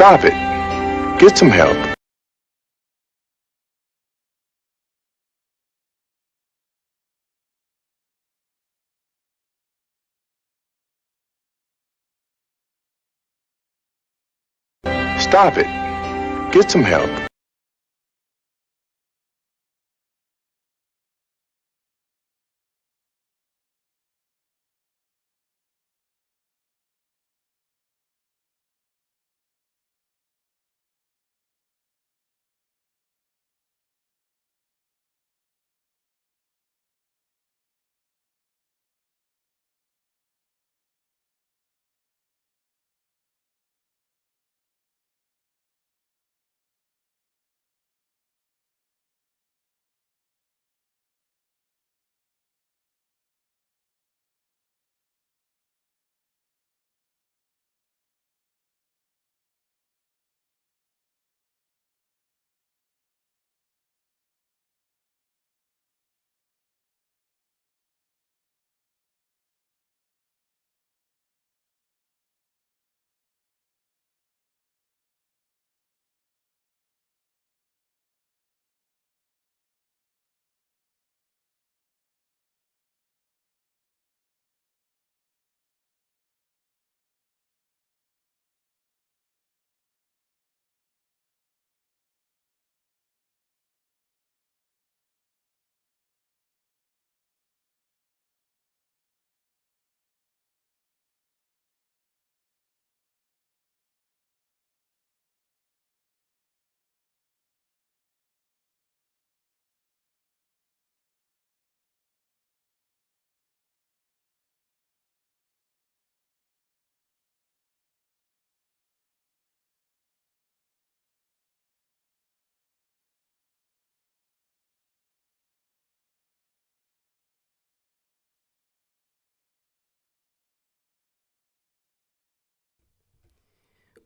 Stop it. Get some help. Stop it. Get some help.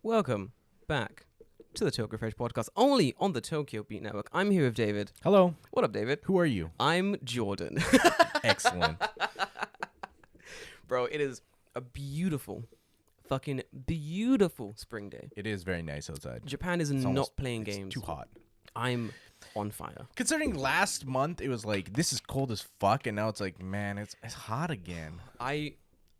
Welcome back to the Tokyo Fresh podcast, only on the Tokyo Beat Network. I'm here with David. Hello. What up, David? Who are you? I'm Jordan. Excellent. Bro, it is a beautiful, fucking beautiful spring day. It is very nice outside. Japan is It's not almost- playing it's games. too hot. I'm on fire. Considering last month it was like, this is cold as fuck, and now it's like, man, it's hot again.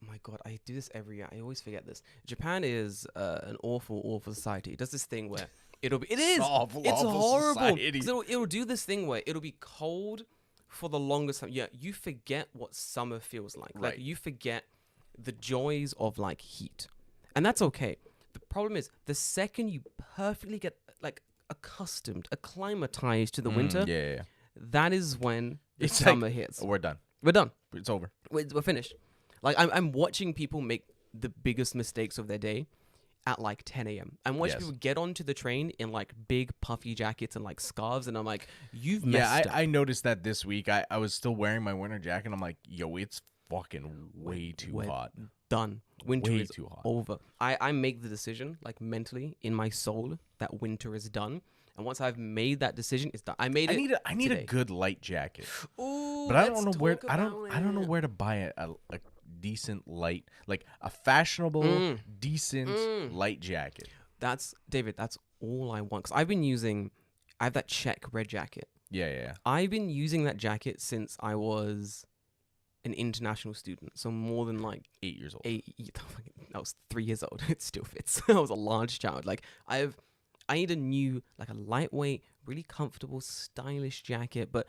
My God, I do this every year. I always forget this. Japan is an awful, awful society. It does this thing where it is Awful, it's awful horrible. society. 'Cause it'll do this thing where it'll be cold for the longest time. Yeah, you forget what summer feels like. Like Right. you forget the joys of like heat, and that's okay. The problem is the second you perfectly get like accustomed, acclimatized to the winter, Yeah. that is when the It's like, summer hits. We're done. We're done. It's over. We're finished. Like I'm watching people make the biggest mistakes of their day at like 10 a.m. I'm watching Yes. people get onto the train in like big puffy jackets and like scarves, and I'm like, you've Yeah, messed up. I noticed that this week. I was still wearing my winter jacket, and I'm like, yo, it's fucking way too We're hot. Done. Winter Way is too hot. over. I make the decision like mentally in my soul that winter is done. And once I've made that decision, it's done. I made it. I need a today. good light jacket. Ooh, But I let's don't know where talk I don't know about where to buy a decent light, like a fashionable decent light jacket. That's David. That's all I want. Cause I have that check red jacket. Yeah. I've been using that jacket since I was an international student. So more than like 8 years old. I was 3 years old. It still fits. I was a large child. Like I need a new, like a lightweight, really comfortable, stylish jacket. But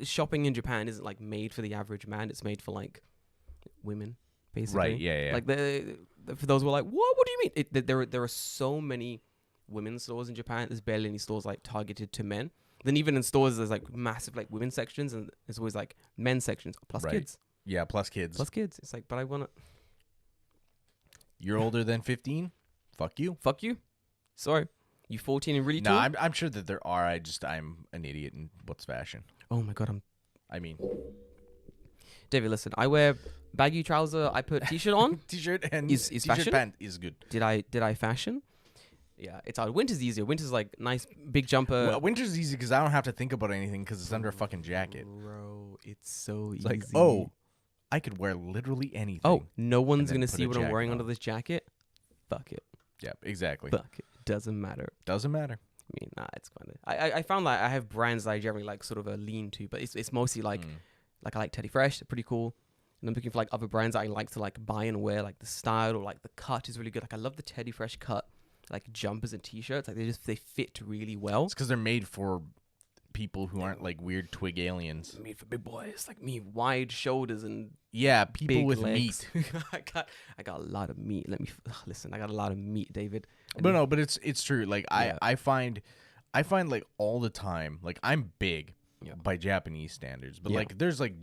shopping in Japan isn't like made for the average man. It's made for like women, basically. Right, yeah. Like for those who are like, what do you mean? There are so many women's stores in Japan. There's barely any stores like targeted to men. Then even in stores, there's like massive like women's sections, and there's always like men's sections plus Right. kids. Yeah, plus kids. Plus kids. It's like, but I want to You're older than 15? Fuck you. fuck you. Sorry. You 14 and really No, tall? I'm sure that there are. I'm an idiot in what's fashion. Oh my God. I mean, David, listen. I wear baggy trouser. I put t-shirt on. t-shirt and Is t-shirt fashion? pant is good. Did I fashion? Yeah, it's hard. Winter's easier. Winter's like nice big jumper. Well, winter's easy because I don't have to think about anything because it's under a fucking jacket. Bro, it's so It's easy. like, oh, I could wear literally anything. Oh, no one's then gonna put see a what I'm jacket wearing on. under this jacket. Fuck it. Yeah, exactly. Fuck it. Doesn't matter. Doesn't matter. I mean, nah, it's kind of. I found that I have brands that I generally like sort of lean to, but it's mostly like I like Teddy Fresh. They're pretty cool. And I'm looking for like other brands that I like to like buy and wear. Like the style or like the cut is really good. Like I love the Teddy Fresh cut, like jumpers and t-shirts. Like they fit really well. It's because they're made for people who aren't like weird twig aliens. Made for big boys like me, wide shoulders and Yeah, people big with legs. meat. I got a lot of meat. Listen. I got a lot of meat, David. But it's true. Like I find like all the time. Like I'm big by Japanese standards, but like there's like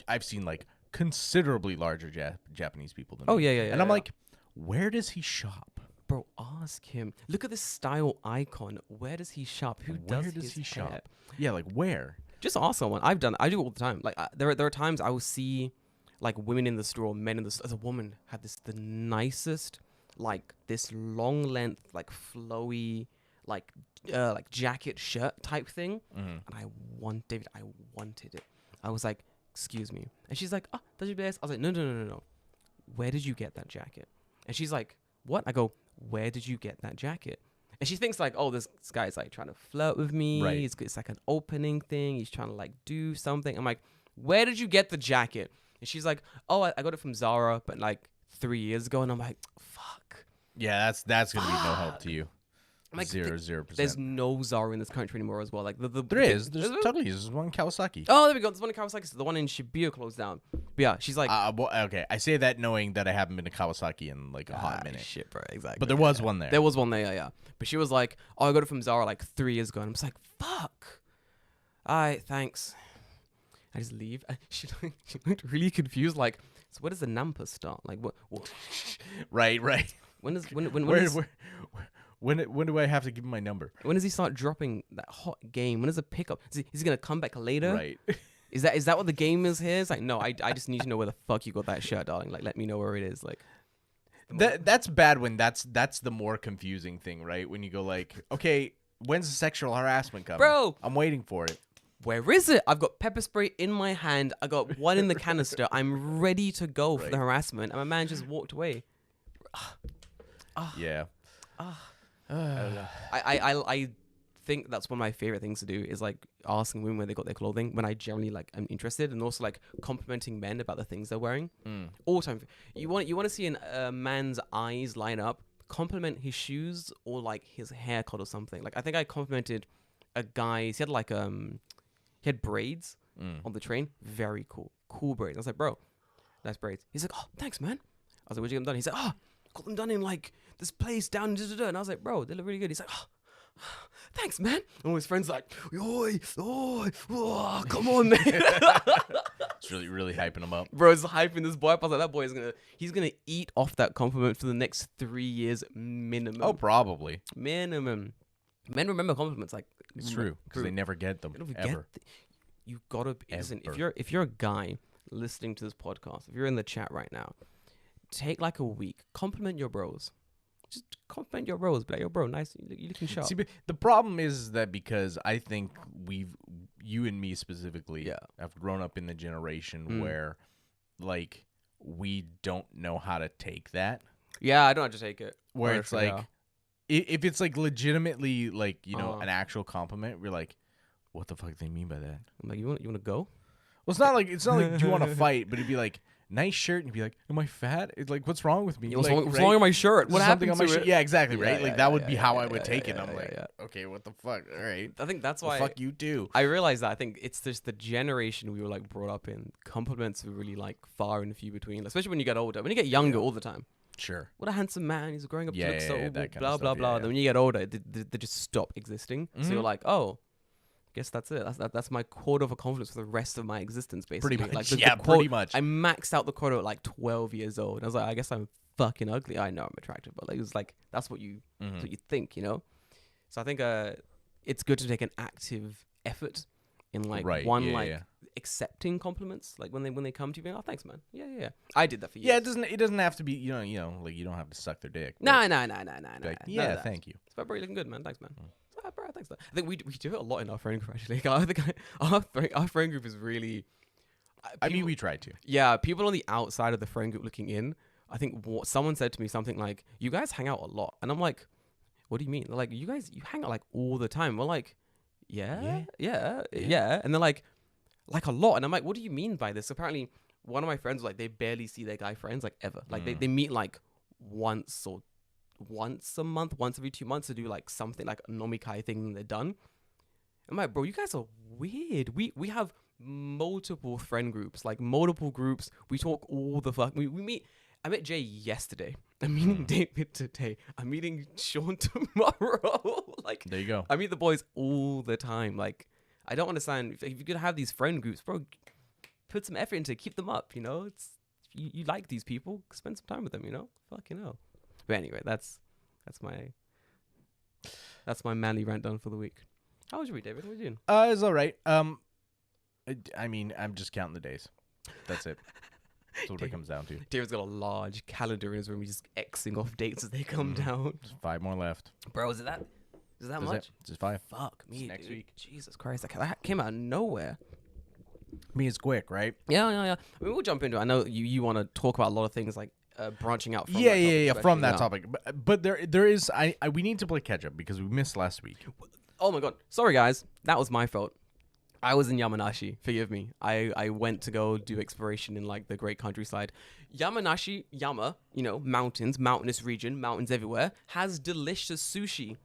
I've seen like considerably larger Japanese people than me. And I'm like, where does he shop? Bro, ask him. Look at this style icon. Where does he shop? Where does he shop? Yeah, like where? Just ask someone. I do it all the time. Like there are times I will see like women in the store, or men in the store. As a woman had the nicest, like this long length, like flowy, like jacket shirt type thing. And I wanted it. I was like, excuse me. And she's like, oh, that's your best. I was like, no. Where did you get that jacket? And she's like, what? I go, where did you get that jacket? And she thinks like, oh, this guy's like trying to flirt with me. Right. It's like an opening thing. He's trying to like do something. I'm like, where did you get the jacket? And she's like, oh, I got it from Zara, but like 3 years ago. And I'm like, fuck. Yeah, that's gonna be no help to you. Like, 0%. There's no Zara in this country anymore as well. Like There's totally. There's one Kawasaki. Oh, there we go. There's one in Kawasaki. The one in Shibuya closed down. But yeah, she's like, okay. I say that knowing that I haven't been to Kawasaki in like a hot minute. Shit, bro. Exactly. But there was one there. There was one there, yeah. But she was like, oh, I got it from Zara like 3 years ago. And I'm just like, fuck. All right, thanks. I just leave. She looked really confused. Like, so where does the Nampa start? Like, what? Right. When do I have to give him my number? When does he start dropping that hot game? When is the pickup? Is he gonna come back later? Right. Is that what the game is here? It's like, no, I just need to know where the fuck you got that shirt, darling. Like, let me know where it is. Like, that's bad when that's the more confusing thing, right? When you go like, okay, when's the sexual harassment coming? Bro, I'm waiting for it. Where is it? I've got pepper spray in my hand. I got one in the canister. I'm ready to go for the harassment, and my man just walked away. Yeah. I don't know. I think that's one of my favorite things to do is like asking women where they got their clothing when I generally like am interested, and also like complimenting men about the things they're wearing. All the time. You want to see a man's eyes line up, compliment his shoes or like his haircut or something. Like I think I complimented a guy. He had like he had braids on the train. Very cool braids. I was like, bro, nice braids. He's like, oh, thanks, man. I was like, where'd you get them done? He's like, oh, got them done in like this place down. And I was like, bro, they look really good. He's like, oh, thanks, man. And all his friends like, oi, come on, man. It's really hyping him up. Bro, it's hyping this boy up. I was like, that boy he's gonna eat off that compliment for the next 3 years minimum. Oh, probably. Minimum. Men remember compliments like it's true because they never get them ever. You gotta listen. If you're a guy listening to this podcast, if you're in the chat right now, take like a week, compliment your bros. Just compliment your bros. Be like, yo, bro, nice. You looking sharp. See, but the problem is that because I think you and me specifically, have grown up in the generation where, like, we don't know how to take that. Yeah, I don't know how to take it. Where it's like, if it's like legitimately like an actual compliment, we're like, what the fuck do they mean by that? I'm like, you want to go? Well, it's not like do you want to fight, but it'd be like, nice shirt, and you'd be like, am I fat? It's like, what's wrong with me? Yeah, what's wrong with my shirt? What happened to it? Yeah, exactly, right? Like that would be how I would take it. I'm like, okay, what the fuck? All right. I think that's why. Fuck you too. I realized that. I think it's just the generation we were like brought up in. Compliments were really like far and few between, especially when you get older. When you get younger, all the time. Sure. What a handsome man. He's growing up to look so blah, blah, blah. Then when you get older, they just stop existing. So you're like, oh, guess that's it. That's my quota for confidence for the rest of my existence, basically. Pretty much. Like, pretty much. I maxed out the quota at like 12 years old. And I was like, I guess I'm fucking ugly. I know I'm attractive, but like, it was like, that's what you think, you know? So I think it's good to take an active effort in like accepting compliments, like when they come to you, being, oh, thanks, man. Yeah. I did that for you. Yeah, it doesn't have to be, like you don't have to suck their dick. No. Like, yeah, thank you. It's bro, you're looking good, man. Thanks, man. Bro, thanks. I think we do it a lot in our friend group, actually. I think our friend group is really. I mean, we try to. Yeah, people on the outside of the friend group looking in. I think someone said to me something like, "You guys hang out a lot," and I'm like, what do you mean? They're like, you guys, you hang out like all the time. We're like, yeah. And they're like a lot. And I'm like, what do you mean by this? Apparently, one of my friends was like, they barely see their guy friends like ever. Like they meet like once a month, once every 2 months to do like something like a nomikai thing and they're done. I'm like, bro, you guys are weird. We have multiple friend groups, like multiple groups. We talk all the fuck. We meet. I met Jay yesterday. I'm meeting David today. I'm meeting Sean tomorrow. Like, there you go. I meet the boys all the time. Like, I don't understand if you're gonna have these friend groups, bro. Put some effort into it, keep them up. You know, it's you like these people, spend some time with them. You know, fucking hell. But anyway, that's my manly rant done for the week. How was your week, David? What are you doing? It's all right. I mean, I'm just counting the days. That's it. That's what it comes down to. David's got a large calendar in his room. He's just Xing off dates as they come down. Just 5 more left. Bro, is it that much? Just 5. Fuck me, next dude. week. Jesus Christ, that came out of nowhere. I mean, it's quick, right? Yeah. I mean, we'll jump into it. I know you want to talk about a lot of things like branching out from from that topic. But there is we need to play catch up because we missed last week. Oh my god. Sorry guys. That was my fault. I was in Yamanashi. Forgive me. I went to go do exploration in like the great countryside. Yamanashi, Yama, you know, mountains, mountainous region, mountains everywhere, has delicious sushi.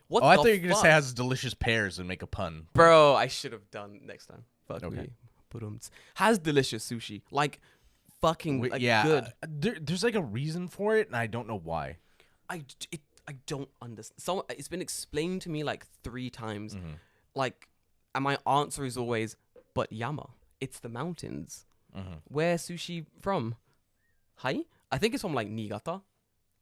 What I thought you were going to say has delicious pears and make a pun. Bro, I should have done next time. Fuck Okay. me. Has delicious sushi. Like fucking good. There's like a reason for it and I don't know why. I don't understand. It's been explained to me like 3 times. Like, and my answer is always, but Yama, it's the mountains. Where sushi from? Hai? I think it's from like Niigata.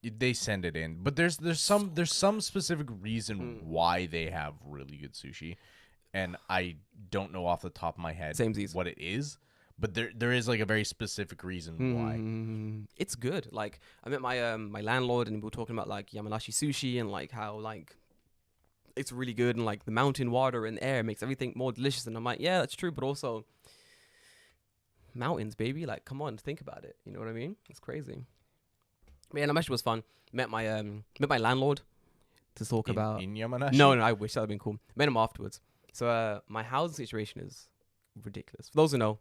They send it in, but there's some specific reason why they have really good sushi, and I don't know off the top of my head what it is. But there is like a very specific reason why. It's good. Like I met my my landlord and we were talking about like Yamanashi sushi and like how like it's really good and like the mountain water and air makes everything more delicious. And I'm like, yeah, that's true, but also mountains, baby. Like, come on, think about it. You know what I mean? It's crazy. Man, Yamanashi was fun. Met my landlord to talk about in Yamanashi. No, I wish that would have been cool. Met him afterwards. So my housing situation is ridiculous. For those who know.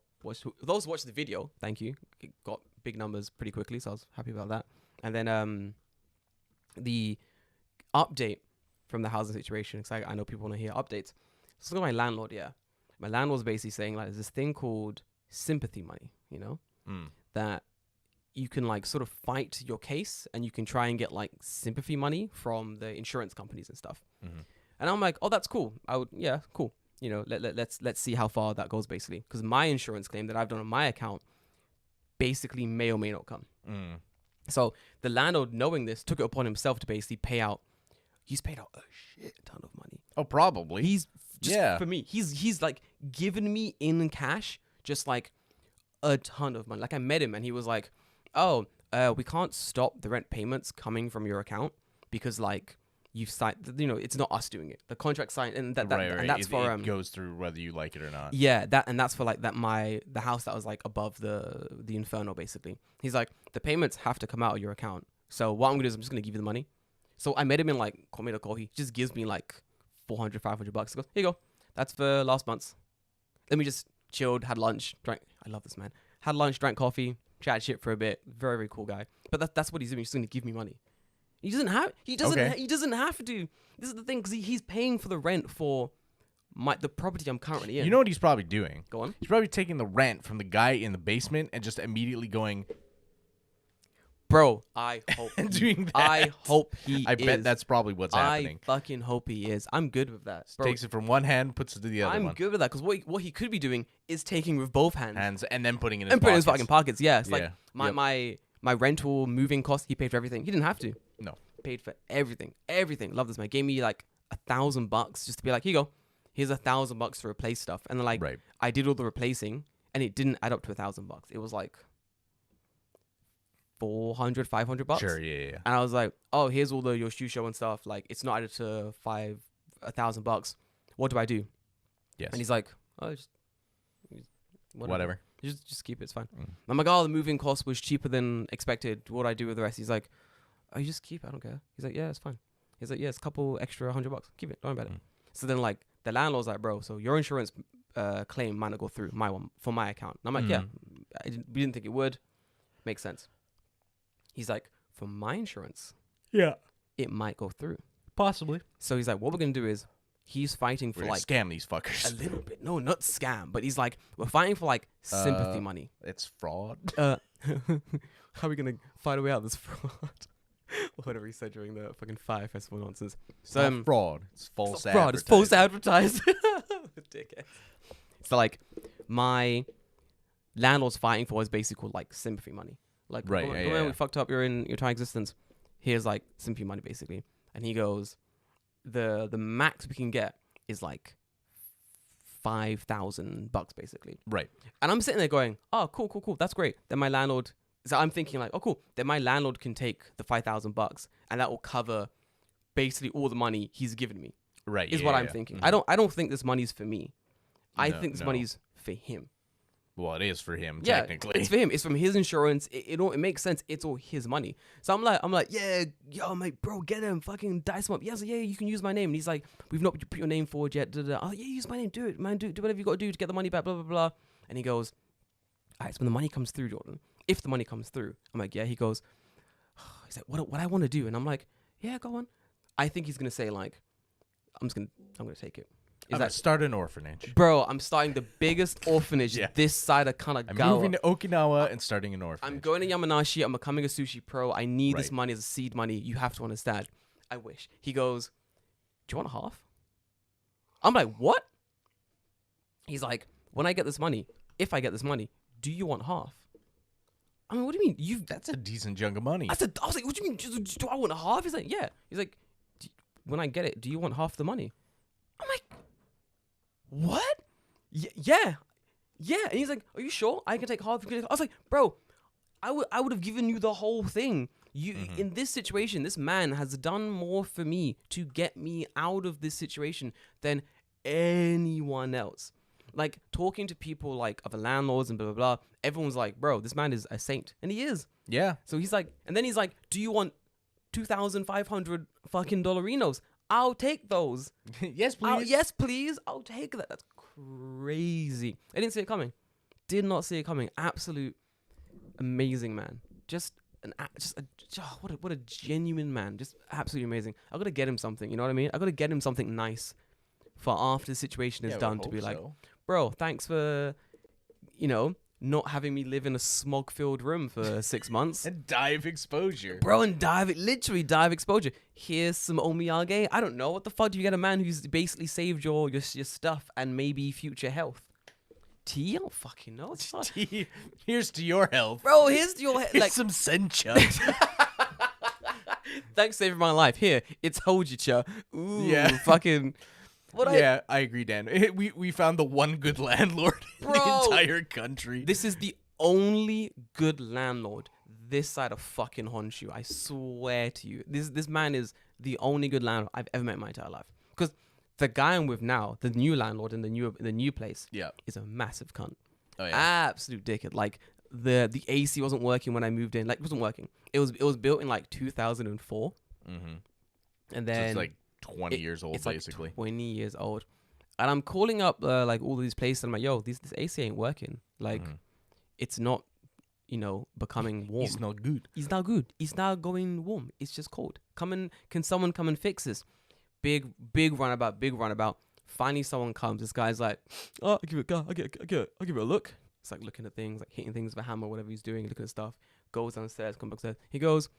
Those who watched the video, thank you. It got big numbers pretty quickly, so I was happy about that. And then the update from the housing situation, because I know people want to hear updates. So my landlord, my landlord's basically saying like there's this thing called sympathy money, you know, that you can like sort of fight your case and you can try and get like sympathy money from the insurance companies and stuff. And I'm like, oh, that's cool. Cool. You know, let's see how far that goes, basically. Because my insurance claim that I've done on my account basically may or may not come. So the landlord, knowing this, took it upon himself to basically pay out. He's paid out a shit ton of money. Oh, probably. He's just for me. He's like given me in cash just like a ton of money. Like I met him and he was like, oh, we can't stop the rent payments coming from your account because like you've signed, you know, it's not us doing it. The contract signed, and and that's for it goes through whether you like it or not. Yeah, that's for like the house that was like above the Inferno, basically. He's like, the payments have to come out of your account. So what I'm gonna do is I'm just gonna give you the money. So I met him in like Komeda Kohi. He just gives me like $400, $500. He goes, here you go. That's for last month's. Then we just chilled, had lunch, drank. I love this man. Had lunch, drank coffee, chatted shit for a bit. Very, very cool guy. But that's what he's doing. He's just gonna give me money. He doesn't have to. This is the thing, because he's paying for the rent for the property I'm currently in. You know what he's probably doing? Go on. He's probably taking the rent from the guy in the basement and just immediately going, bro, I hope doing that. I hope he I bet that's probably what's happening. I fucking hope he is. I'm good with that. Bro, takes it from one hand, puts it to the other one. I'm good with that, because what he could be doing is taking with both hands and then putting it in putting in his fucking pockets. Yeah, it's Yeah. like my rental, moving costs, he paid for everything. He didn't have to. No. Paid for everything. Love this man. Gave me like $1,000 just to be like, here you go. Here's $1,000 to replace stuff. And then like I did all the replacing and it didn't add up to $1,000. It was like $400, $500. Sure, yeah. And I was like, oh, here's all your shoe show and stuff. Like it's not added to $1,000. What do I do? Yes. And he's like, oh, just whatever. Just keep it. It's fine. I'm like, oh, the moving cost was cheaper than expected. What do I do with the rest? He's like, oh, you just keep it. I don't care. He's like, yeah, it's fine. He's like, yeah, it's a couple extra $100. Keep it. Don't worry about it. So then like the landlord's like, bro, so your insurance claim might not go through my one for my account. And I'm like, yeah, we didn't think it would. Makes sense. He's like, for my insurance, it might go through. Possibly. So he's like, what we're gonna do is he's fighting for We're like scam these fuckers. a little bit. No, not scam, but he's like, we're fighting for like sympathy money. It's fraud. How are we gonna find a way out of this fraud? Or whatever he said during the fucking Fire Festival nonsense. So not fraud. It's false it's fraud. It's false advertising. Dickhead. So like, my landlord's fighting for is basically called like sympathy money. Like, right, we fucked up your entire existence. Here's like sympathy money basically. And he goes, the max we can get is like $5,000 basically. Right. And I'm sitting there going, oh, cool. That's great. Then my landlord. So I'm thinking like, oh, cool. Then my landlord can take the $5,000 and that will cover basically all the money he's given me. Right. Is what I'm thinking. I don't think this money's for me. I think this no. money's for him. Well, it is for him, Yeah, technically. it's for him. It's from his insurance. It makes sense. It's all his money. So I'm like, yeah, yo, mate, bro, get him, fucking dice him up. Yeah, so yeah, you can use my name. And he's like, we've not put your name forward yet. Oh, yeah, use my name. Do it, man. Do whatever you got to do to get the money back. Blah blah blah. And he goes, all right. So when the money comes through, Jordan, if the money comes through, I'm like, yeah. He goes, he's like, what I want to do, and I'm like, yeah, go on. I think he's gonna say like, I'm gonna take it. I'm gonna start an orphanage. Bro, I'm starting the biggest orphanage this side of Kanagawa. I'm moving to Okinawa and starting an orphanage. I'm going to Yamanashi. I'm becoming a sushi pro. I need this money as a seed money. You have to understand. I wish. He goes, do you want a half? I'm like, what? He's like, when I get this money, if I get this money, do you want half? I mean, what do you mean? That's a decent chunk of money. I was like, what do you mean? Do I want a half? He's like, yeah. He's like, when I get it, do you want half the money? I'm like, what? Yeah. And he's like, are you sure I can take half? I was like, bro, I would have given you the whole thing. In this situation, this man has done more for me to get me out of this situation than anyone else. Like, talking to people like other landlords and blah blah blah, everyone's like, bro, this man is a saint, and he is. Yeah. So he's like, and then he's like, do you want 2,500 fucking dollarinos? I'll take those. Yes, please. Yes, please. I'll take that. That's crazy. I didn't see it coming. Did not see it coming. Absolute amazing man. What a genuine man. Just absolutely amazing. I gotta get him something. You know what I mean? I gotta get him something nice for after the situation is done to be like, bro, thanks for, not having me live in a smog-filled room for 6 months. And die of exposure. Bro, literally die of exposure. Here's some omiyage. I don't know. What the fuck do you get a man who's basically saved your stuff and maybe future health? Tea? I don't fucking know. Tea. Here's to your health. Bro, here's to your health. Like some sencha. Thanks for saving my life. Here, it's hojicha. Ooh, yeah. Fucking... I agree, Dan. We found the one good landlord in the entire country. This is the only good landlord this side of fucking Honshu. I swear to you. This man is the only good landlord I've ever met in my entire life. Because the guy I'm with now, the new landlord in the new place, is a massive cunt. Oh yeah. Absolute dickhead. Like the AC wasn't working when I moved in. Like, it wasn't working. It was built in like 2004. Mm-hmm. And then so it's like 20 years old, it's basically. Like 20 years old. And I'm calling up like all these places. And I'm like, yo, this AC ain't working. Like, it's not, becoming warm. It's not good. It's not good. It's not going warm. It's just cold. Can someone come and fix this? Big runabout. Finally, someone comes. This guy's like, oh, I'll give it a look. It's like looking at things, like hitting things with a hammer, whatever he's doing, looking at stuff. Goes downstairs, comes upstairs. He goes,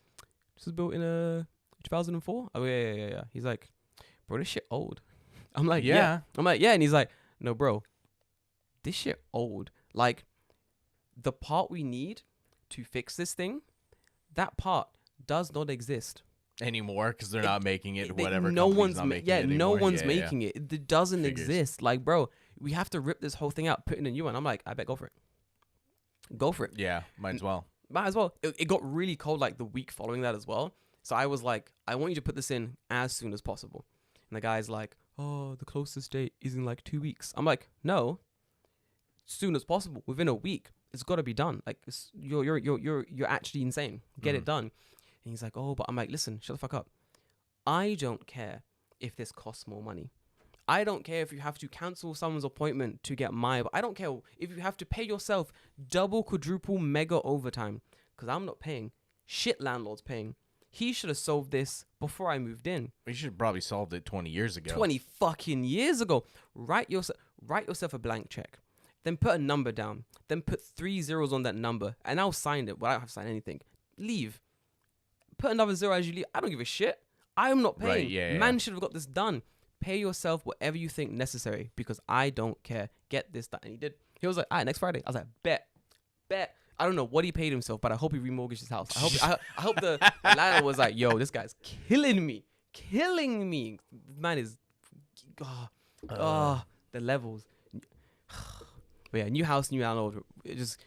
this was built in 2004. Oh yeah. He's like, bro, this shit old. I'm like, yeah. I'm like, yeah. And he's like, no, bro, this shit old. Like, the part we need to fix this thing, that part does not exist anymore because they're not making it. Whatever. No one's making it no anymore. one's making it. It doesn't exist. Like, bro, we have to rip this whole thing out, put in a new one. I'm like, I bet go for it. Go for it. Yeah, might as well. Might as well. It got really cold like the week following that as well. So I was like, I want you to put this in as soon as possible. And the guy's like, oh, the closest date is in like 2 weeks. I'm like, no, soon as possible, within a week. It's got to be done. Like, you're actually insane. Get it done. And he's like, oh, but I'm like, listen, shut the fuck up. I don't care if this costs more money. I don't care if you have to cancel someone's appointment to get I don't care if you have to pay yourself double, quadruple, mega overtime. Because I'm not paying. Shit landlord's paying. He should have solved this before I moved in. You should have probably solved it 20 years ago. 20 fucking years ago. Write yourself a blank check. Then put a number down. Then put 3 zeros on that number. And I'll sign it. Well, I don't have to sign anything. Leave. Put another 0 as you leave. I don't give a shit. I'm not paying. Right, yeah. Man should have got this done. Pay yourself whatever you think necessary because I don't care. Get this done. And he did. He was like, all right, next Friday. I was like, bet. I don't know what he paid himself, but I hope he remortgaged his house. I hope the landlord was like, yo, this guy's killing me. Man is, the levels. But yeah, new house, new landlord. It just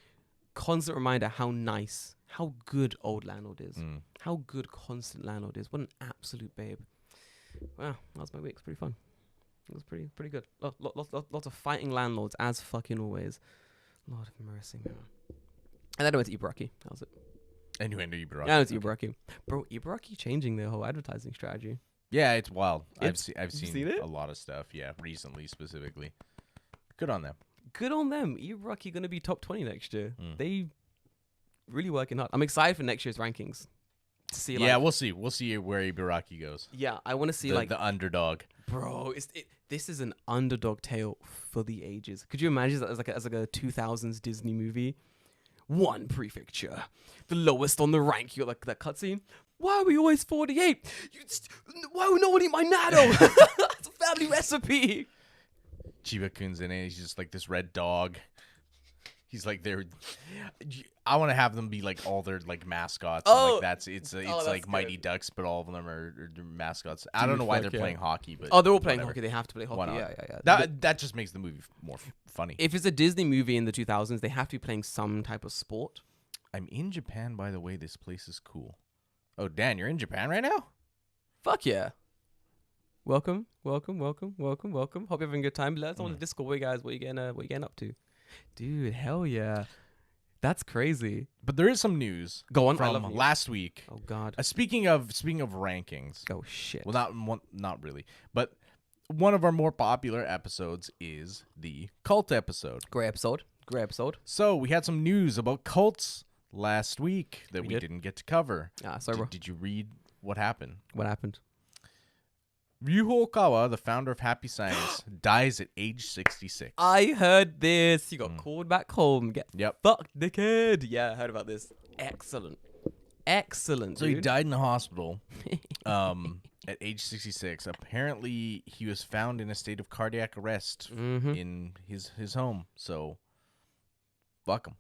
constant reminder how nice, how good old landlord is. How good constant landlord is. What an absolute babe. Wow, that was my week. It's pretty fun. It was pretty good. Lots of fighting landlords, as fucking always. Lord have mercy, man. And then I went to Ibaraki. That was it. And you went to Ibaraki. Yeah, I went to Ibaraki. Bro, Ibaraki changing their whole advertising strategy. Yeah, it's wild. I've seen it? a lot of stuff. Yeah, recently specifically. Good on them. Good on them. Ibaraki going to be top 20 next year. They really working hard. I'm excited for next year's rankings. To see, yeah, we'll see. We'll see where Ibaraki goes. Yeah, I want to see the underdog. Bro, this is an underdog tale for the ages. Could you imagine that as like a 2000s Disney movie? One prefecture, the lowest on the rank. You got like that cutscene. Why are we always 48? Why would no one eat my natto? It's a family recipe. Chiba-kun's in it. He's just like this red dog. He's like I want to have them be like all their like mascots. Oh, like it's like good. Mighty Ducks, but all of them are mascots. I don't know why they're playing hockey, but they're all playing hockey. They have to play hockey. Yeah. That just makes the movie more funny. If it's a Disney movie in the 2000s, they have to be playing some type of sport. I'm in Japan, by the way. This place is cool. Oh, Dan, you're in Japan right now? Fuck yeah. Welcome. Hope you're having a good time. Let us know on the Discord, what you getting up to. Dude, hell yeah. That's crazy. But there is some news. Go on. From last week. Oh god. Speaking of rankings. Oh shit. Well, not really. But one of our more popular episodes is the cult episode. Great episode. So we had some news about cults last week that we didn't get to cover. Sorry, bro. Did you read what happened? What happened? Ryuho Okawa, the founder of Happy Science, dies at age 66. I heard this. You got called back home. Get fucked, dickhead. Yeah, I heard about this. Excellent. So he died in the hospital at age 66. Apparently, he was found in a state of cardiac arrest in his home. So, fuck him.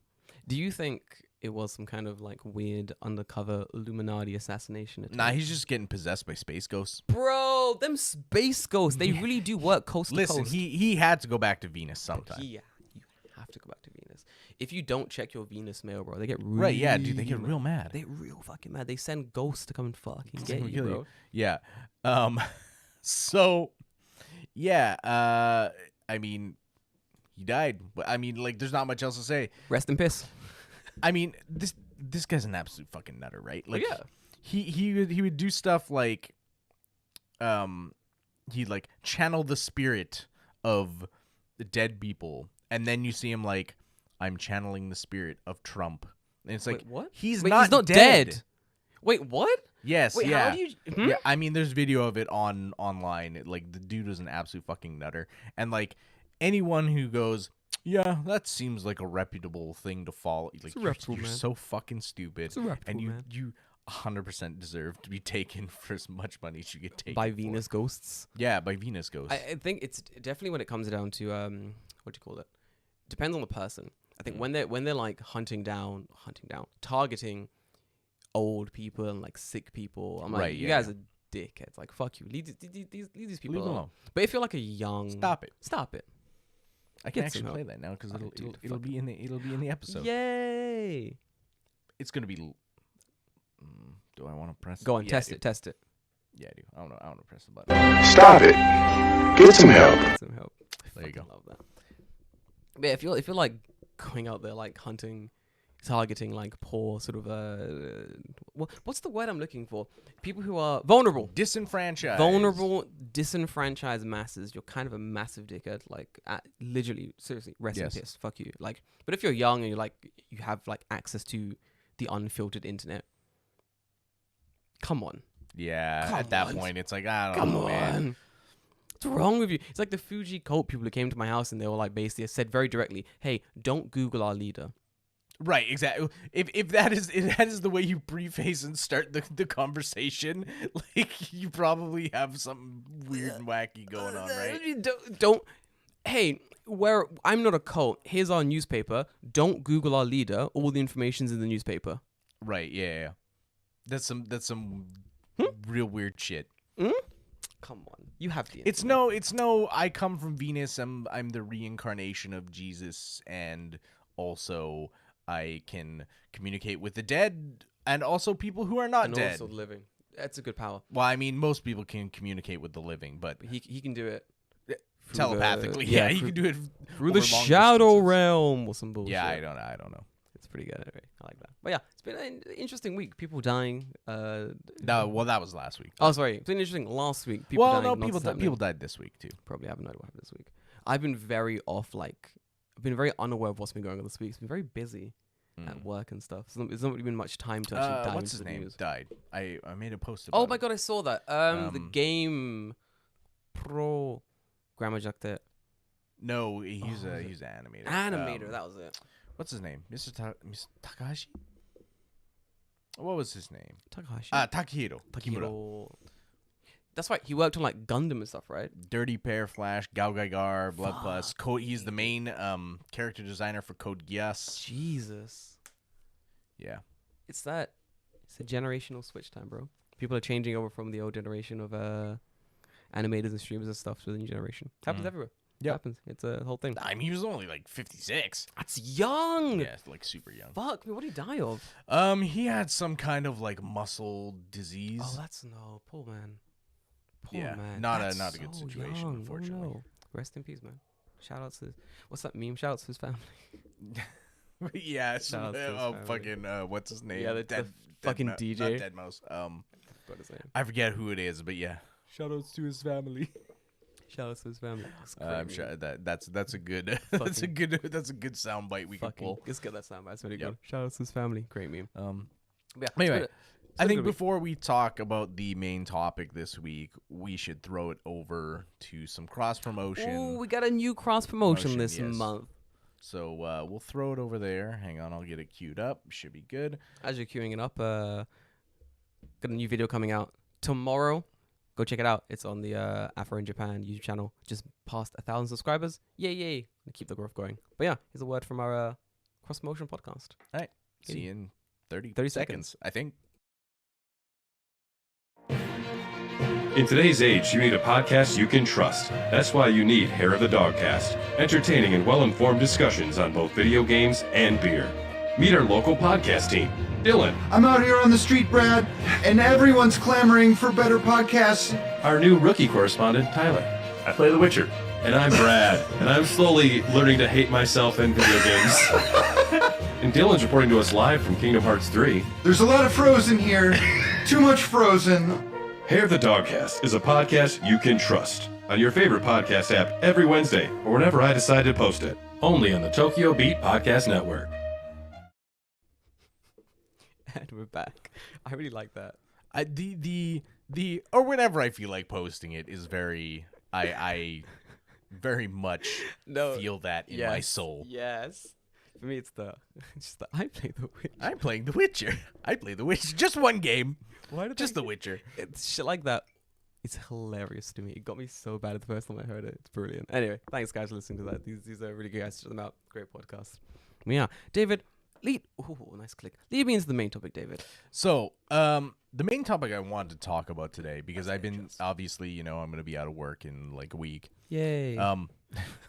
Do you think it was some kind of like weird undercover Illuminati assassination attempt? Nah, he's just getting possessed by space ghosts. Bro, them space ghosts, they really do work coast to coast. Listen, he had to go back to Venus sometime. Yeah, you have to go back to Venus. If you don't check your Venus mail, bro, they get really right. Yeah, dude, they get real mad. They're real fucking mad. They send ghosts to come and fucking get you, bro. Yeah. So, yeah. I mean, he died. But I mean, like, there's not much else to say. Rest in peace. I mean, this guy's an absolute fucking nutter, right? Like, yeah. He would do stuff like, he'd like channel the spirit of the dead people, and then you see him like, I'm channeling the spirit of Trump, and it's like, wait, what? He's Wait, not he's not dead. Wait, what? Yes, Wait, yeah. how do you? Yeah, I mean, there's video of it online. Like, the dude was an absolute fucking nutter, and like anyone who goes, yeah, that seems like a reputable thing to follow. Like, you're so fucking stupid, and you 100% deserve to be taken for as much money as you get taken by Venus ghosts. Yeah, by Venus ghosts. I think it's definitely when it comes down to what do you call it? Depends on the person. I think when they're like hunting down, targeting old people and like sick people. I'm like, you guys are dickheads. Like, fuck you. Leave these people alone. But if you're like a young, stop it. I can actually play that now because it'll be in the episode. Yay! It's gonna be. Do I want to press? Go on, test it. Yeah, I do. I want to press the button. Stop it. Get some help. There you go. Love that. But if you're like going out there like hunting targeting like poor sort of what's the word I'm looking for? People who are vulnerable. Disenfranchised. Vulnerable, disenfranchised masses. You're kind of a massive dickhead. Like, literally, seriously, rest in peace. Fuck you. Like, but if you're young and you have like access to the unfiltered internet, come on. Yeah, at that point, it's like, I don't know, Come man. on. What's wrong with you? It's like the Fuji cult people who came to my house and they were like basically said very directly, "Hey, don't Google our leader." Right, exactly. If that is the way you preface and start the conversation, like you probably have something weird and wacky going on, right? Don't. Hey, I'm not a cult. Here's our newspaper. Don't Google our leader. All the information's in the newspaper. Right. Yeah. That's some real weird shit. Come on, you have the. It's no. I come from Venus. I'm the reincarnation of Jesus, and also I can communicate with the dead and also people who are not and dead. Also living. That's a good power. Well, I mean, most people can communicate with the living, but He can do it telepathically. He can do it through over the long shadow distances. realm or some bullshit. Yeah, I don't know. It's pretty good. Anyway. I like that. But yeah, it's been an interesting week. People dying. No, well, that was last week. Oh, sorry. It's been interesting last week. People dying, people died this week too. Probably haven't known what happened this week. I've been very off. Like, I've been very unaware of what's been going on this week. It's been very busy at work and stuff. So there's not really been much time to actually dive what's into his the name? news. Died. I made a post about Oh my god, I saw that. The game pro Grammar Jacked. No, he's an animator. Animator, that was it. What's his name? Mr. Takahashi? What was his name? Takahashi. Takahiro. Takahiro. That's right. He worked on like Gundam and stuff, right? Dirty Pair, Flash, Gao Gaigar, Blood Plus. He's the main character designer for Code Geass. Jesus. Yeah. It's a generational switch time, bro. People are changing over from the old generation of animators and streamers and stuff to the new generation. Happens everywhere. Yep. Happens. It's a whole thing. I mean, he was only like 56. That's young. Yeah, like super young. Fuck me. What did he die of? He had some kind of like muscle disease. Oh, that's no. Poor man. Poor man. Not That's a good so situation, young. unfortunately. Oh, no. Rest in peace, man. Shout out to what's that meme? Shout out to his family. Yeah, it's, Shout out to his family. fucking what's his name? Yeah, the fucking DJ. Not Dead Mouse. What is it? I forget who it is, but yeah. Shout outs to his family. Shout out to his family. I'm sure that's a good that's a good soundbite we can pull. Let's get that soundbite. It's really good. Shout out to his family. Great meme. Yeah. Anyway, I think before we talk about the main topic this week, we should throw it over to some cross promotion. Ooh, we got a new cross promotion this yes. month. So we'll throw it over there. Hang on, I'll get it queued up. Should be good. As you're queuing it up, got a new video coming out tomorrow. Go check it out. It's on the Afro in Japan YouTube channel. Just passed 1,000 subscribers. Yay. Keep the growth going. But yeah, here's a word from our cross promotion podcast. All right. See you in 30 seconds, I think. In today's age, you need a podcast you can trust. That's why you need Hair of the Dogcast. Entertaining and well-informed discussions on both video games and beer. Meet our local podcast team. Dylan. I'm out here on the street, Brad, and everyone's clamoring for better podcasts. Our new rookie correspondent, Tyler. I play The Witcher. And I'm Brad, and I'm slowly learning to hate myself in video games. And Dylan's reporting to us live from Kingdom Hearts 3. There's a lot of Frozen here. Too much Frozen. Hair of the Dogcast is a podcast you can trust. On your favorite podcast app every Wednesday, or whenever I decide to post it. Only on the Tokyo Beat Podcast Network. And we're back. I really like that. The or whenever I feel like posting it is very I very much feel that in my soul. Yes. For me, it's just the I play The Witcher. I'm playing The Witcher. I play The Witcher. Just one game. Why did just The Witcher. It's shit like that. It's hilarious to me. It got me so bad at the first time I heard it. It's brilliant. Anyway, thanks guys for listening to that. These are really good guys. Check them out. Great podcast. Yeah, David. Nice click. Lead me into the main topic, David. So, the main topic I wanted to talk about today, because I've been obviously, I'm going to be out of work in like a week. Yay.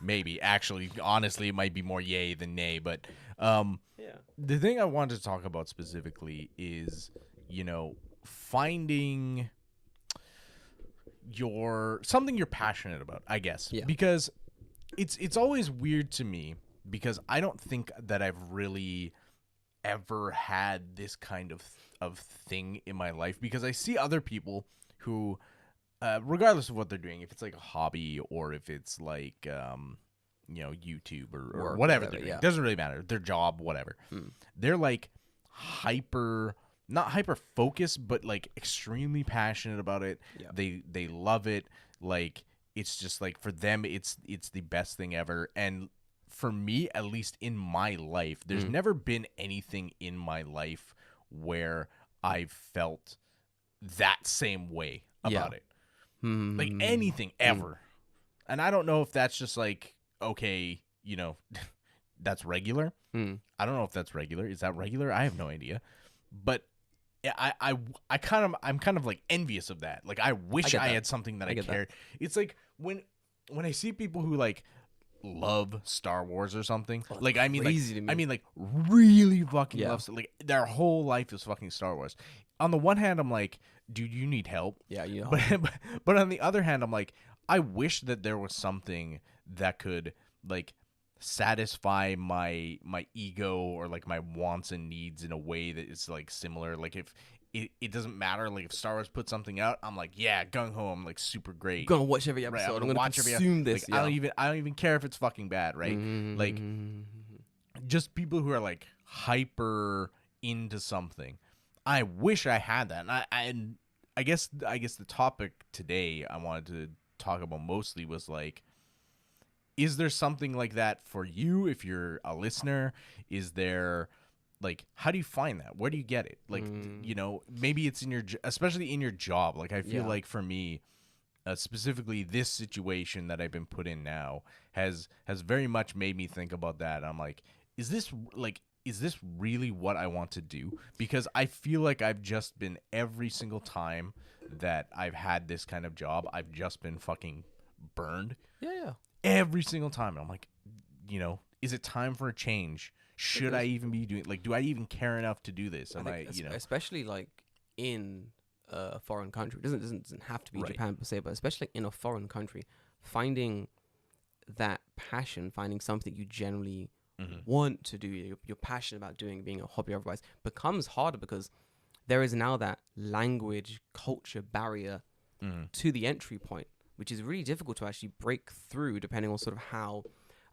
Maybe actually, honestly, it might be more yay than nay. But yeah. The thing I wanted to talk about specifically is, finding something you're passionate about, I guess. Yeah. Because it's always weird to me. Because I don't think that I've really ever had this kind of thing in my life, because I see other people who, regardless of what they're doing, if it's like a hobby or if it's like YouTube or whatever they're doing, doesn't really matter, their job, whatever, they're like not hyper focused, but like extremely passionate about it. They love it. Like, it's just like, for them, it's the best thing ever. And for me, at least in my life, there's never been anything in my life where I've felt that same way about it. Like, anything ever. And I don't know if that's just like, okay, that's regular. I don't know if that's regular. Is that regular? I have no idea. But I'm kind of like envious of that. Like, I wish I had something that I cared. It's like when I see people who like love Star Wars or something. Like, I mean, like really fucking love, like, their whole life is fucking Star Wars. On the one hand, I'm like, dude, you need help. Yeah, you know. But on the other hand, I'm like, I wish that there was something that could like satisfy my ego or like my wants and needs in a way that is like similar. Like, if it doesn't matter, like if Star Wars put something out, I'm like, yeah, gung ho, I'm like super great. I'm gonna watch every episode. Right, I'm gonna watch consume this. Like, I don't even care if it's fucking bad, right? Like, just people who are like hyper into something. I wish I had that. And I guess the topic today I wanted to talk about mostly was like, is there something like that for you if you're a listener? Is there, like, how do you find that? Where do you get it? Like, maybe it's in especially in your job. Like, I feel like for me, specifically this situation that I've been put in now has very much made me think about that. I'm like, is this really what I want to do? Because I feel like I've just been, every single time that I've had this kind of job, I've just been fucking burned. Yeah. Every single time. And I'm like, is it time for a change? Should I even be doing, like, do I even care enough to do this? Especially like in a foreign country. It doesn't have to be Japan per se, but especially in a foreign country, finding that passion, finding something you generally want to do, you're passionate about doing, being a hobby otherwise, becomes harder because there is now that language culture barrier to the entry point, which is really difficult to actually break through, depending on sort of how,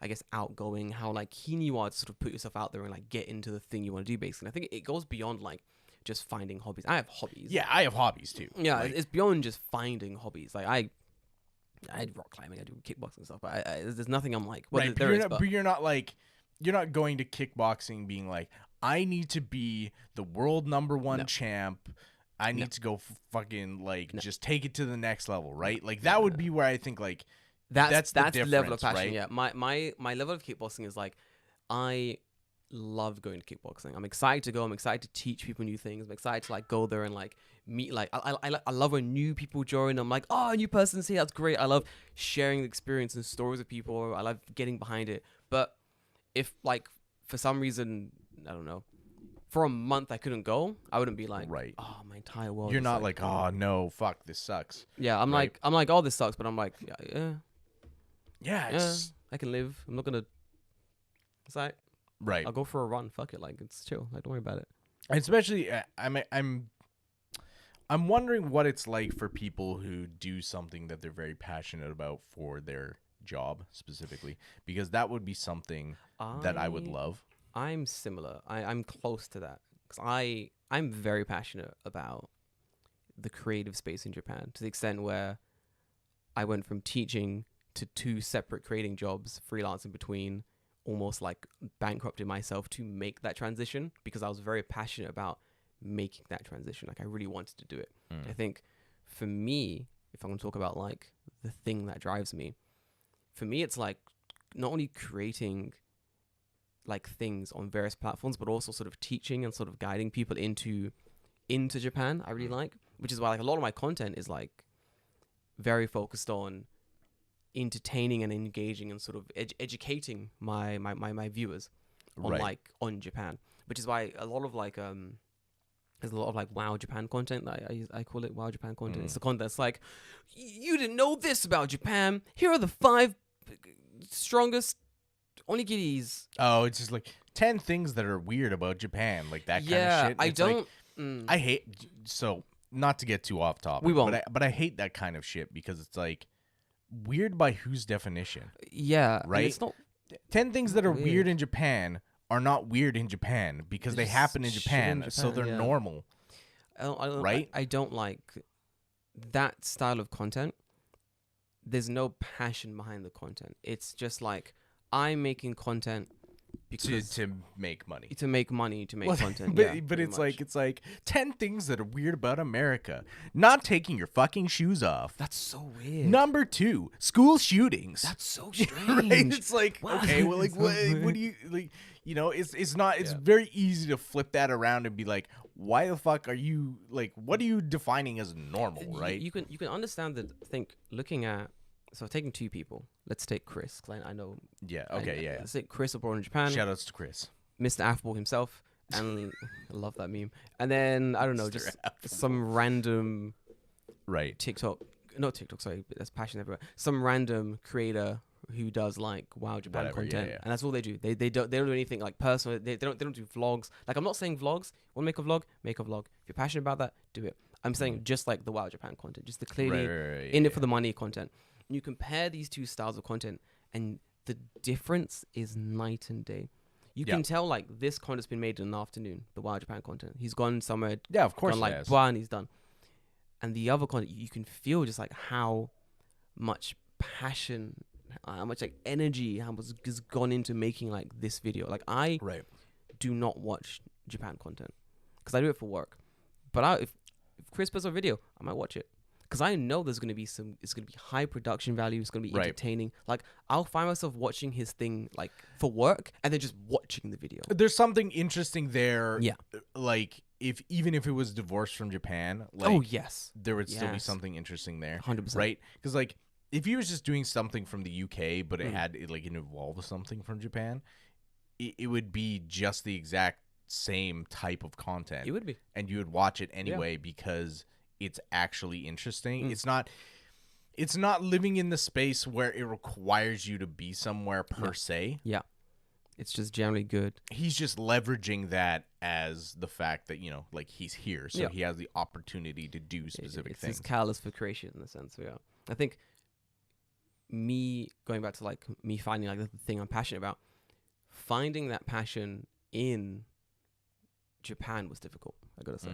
I guess, outgoing, how like keen you are to sort of put yourself out there and like get into the thing you want to do, basically. I think it goes beyond like just finding hobbies. I have hobbies. Yeah, I have hobbies too. Yeah, like, it's beyond just finding hobbies. Like, I rock climbing, I do kickboxing and stuff, but there's nothing I'm like, well, right, but you're not like, you're not going to kickboxing being like, I need to be the world #1 champ. I need to go fucking like just take it to the next level, right? Like, that would be where I think like that's the level of passion, right? Yeah, my level of kickboxing is like, I love going to kickboxing. I'm excited to go. I'm excited to teach people new things. I'm excited to like go there and like meet. Like, I love when new people join. I'm like, oh, a new person's here. That's great. I love sharing the experience and stories with people. I love getting behind it. But if like for some reason, I don't know, for a month I couldn't go, I wouldn't be like, oh, my entire world. You're not like, oh no, fuck, this sucks. Yeah, I'm like, oh, this sucks, but I'm like, yeah, I can live. I'm not gonna. It's like, I'll go for a run. Fuck it, like, it's chill. Like, don't worry about it. And especially, I'm wondering what it's like for people who do something that they're very passionate about for their job specifically, because that would be something that I would love. I'm similar. I'm close to that because I'm very passionate about the creative space in Japan, to the extent where I went from teaching to 2 separate creating jobs, freelancing between, almost like bankrupting myself to make that transition, because I was very passionate about making that transition. Like, I really wanted to do it. I think for me, if I'm going to talk about like the thing that drives me, for me, it's like not only creating like things on various platforms, but also sort of teaching and sort of guiding people into Japan. I really like, which is why like a lot of my content is like very focused on entertaining and engaging and sort of educating my viewers on like on Japan, which is why a lot of like there's a lot of like Wow Japan content that I call it Wow Japan content. It's the content that's like, you didn't know this about Japan. Here are the 5 strongest onigiris. Oh, it's just like 10 things that are weird about Japan, like that kind Yeah, of shit. I It's like, don't. I hate, so not to get too off topic. We won't. But I hate that kind of shit because it's like weird by whose definition? Yeah, and Right? it's not. 10 things that are weird Weird. in Japan are not weird in Japan because They're they just happen in shit Japan, in so Japan, they're yeah. normal. Right? I don't like that style of content. There's no passion behind the content. It's just like I'm making content because To make money. to make money, to make Well, content. but yeah, but pretty it's much. like 10 things that are weird about America. Not taking your fucking shoes off. That's so weird. Number 2, school shootings. That's so right? strange. It's like, Wow. okay, well, like, what do you like? You know, it's very easy to flip that around and be like, why the fuck are you like? What are you defining as normal, right? You can understand that. Think looking at taking two people. Let's take Chris. 'Cause I know. Yeah. Okay. Yeah. Let's take Chris abroad in Japan. Shout outs to Chris. Mr. Affable himself, and I love that meme. And then I don't know, Mr. just Affable. some random Right. not TikTok. Sorry, but there's passion everywhere. Some random creator who does like WoW Japan Whatever, yeah, content, yeah. and that's all they do. They don't do anything like personal. They don't do vlogs. Like I'm not saying vlogs. Want to make a vlog? Make a vlog. If you're passionate about that, do it. I'm saying just like the WoW Japan content, just the clearly Right, in it for the money content. And you compare these two styles of content, and the difference is night and day. You Yeah. can tell like this content's been made in an afternoon. The WoW Japan content. He's gone somewhere, Yeah, of course. gone like Yes. blah, and he's done. And the other content, you can feel just like how much passion, how much like energy, how much has gone into making like this video. Like I Right. do not watch Japan content because I do it for work. But if Chris puts a video, I might watch it because I know there's gonna be it's gonna be high production value. It's gonna be Right. entertaining. Like I'll find myself watching his thing like for work and then just watching the video. There's something interesting there. Yeah. Like even if it was divorced from Japan, like Oh yes, there would still be Yes. something interesting there. 100%. Right? Because like if he was just doing something from the UK, but Mm. it involved something from Japan, it would be just the exact same type of content. It would be. And you would watch it anyway because it's actually interesting. Mm. It's not living in the space where it requires you to be somewhere per se. Yeah, it's just generally good. He's just leveraging that as the fact that, like he's here, so Yeah. he has the opportunity to do specific It's things. this callous for creation in a sense. Yeah, I think me going back to like me finding like the thing I'm passionate about, finding that passion in Japan was difficult. I gotta say,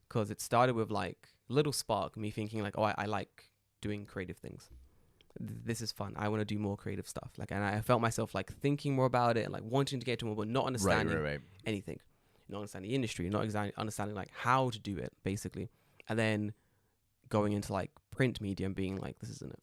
because it started with like little spark, me thinking like, oh, I like doing creative things. This is fun. I want to do more creative stuff. Like, and I felt myself like thinking more about it and like wanting to get to more, but not understanding Right. anything, not understanding the industry, not exactly understanding like how to do it basically, and then going into like print media and being like, this isn't it,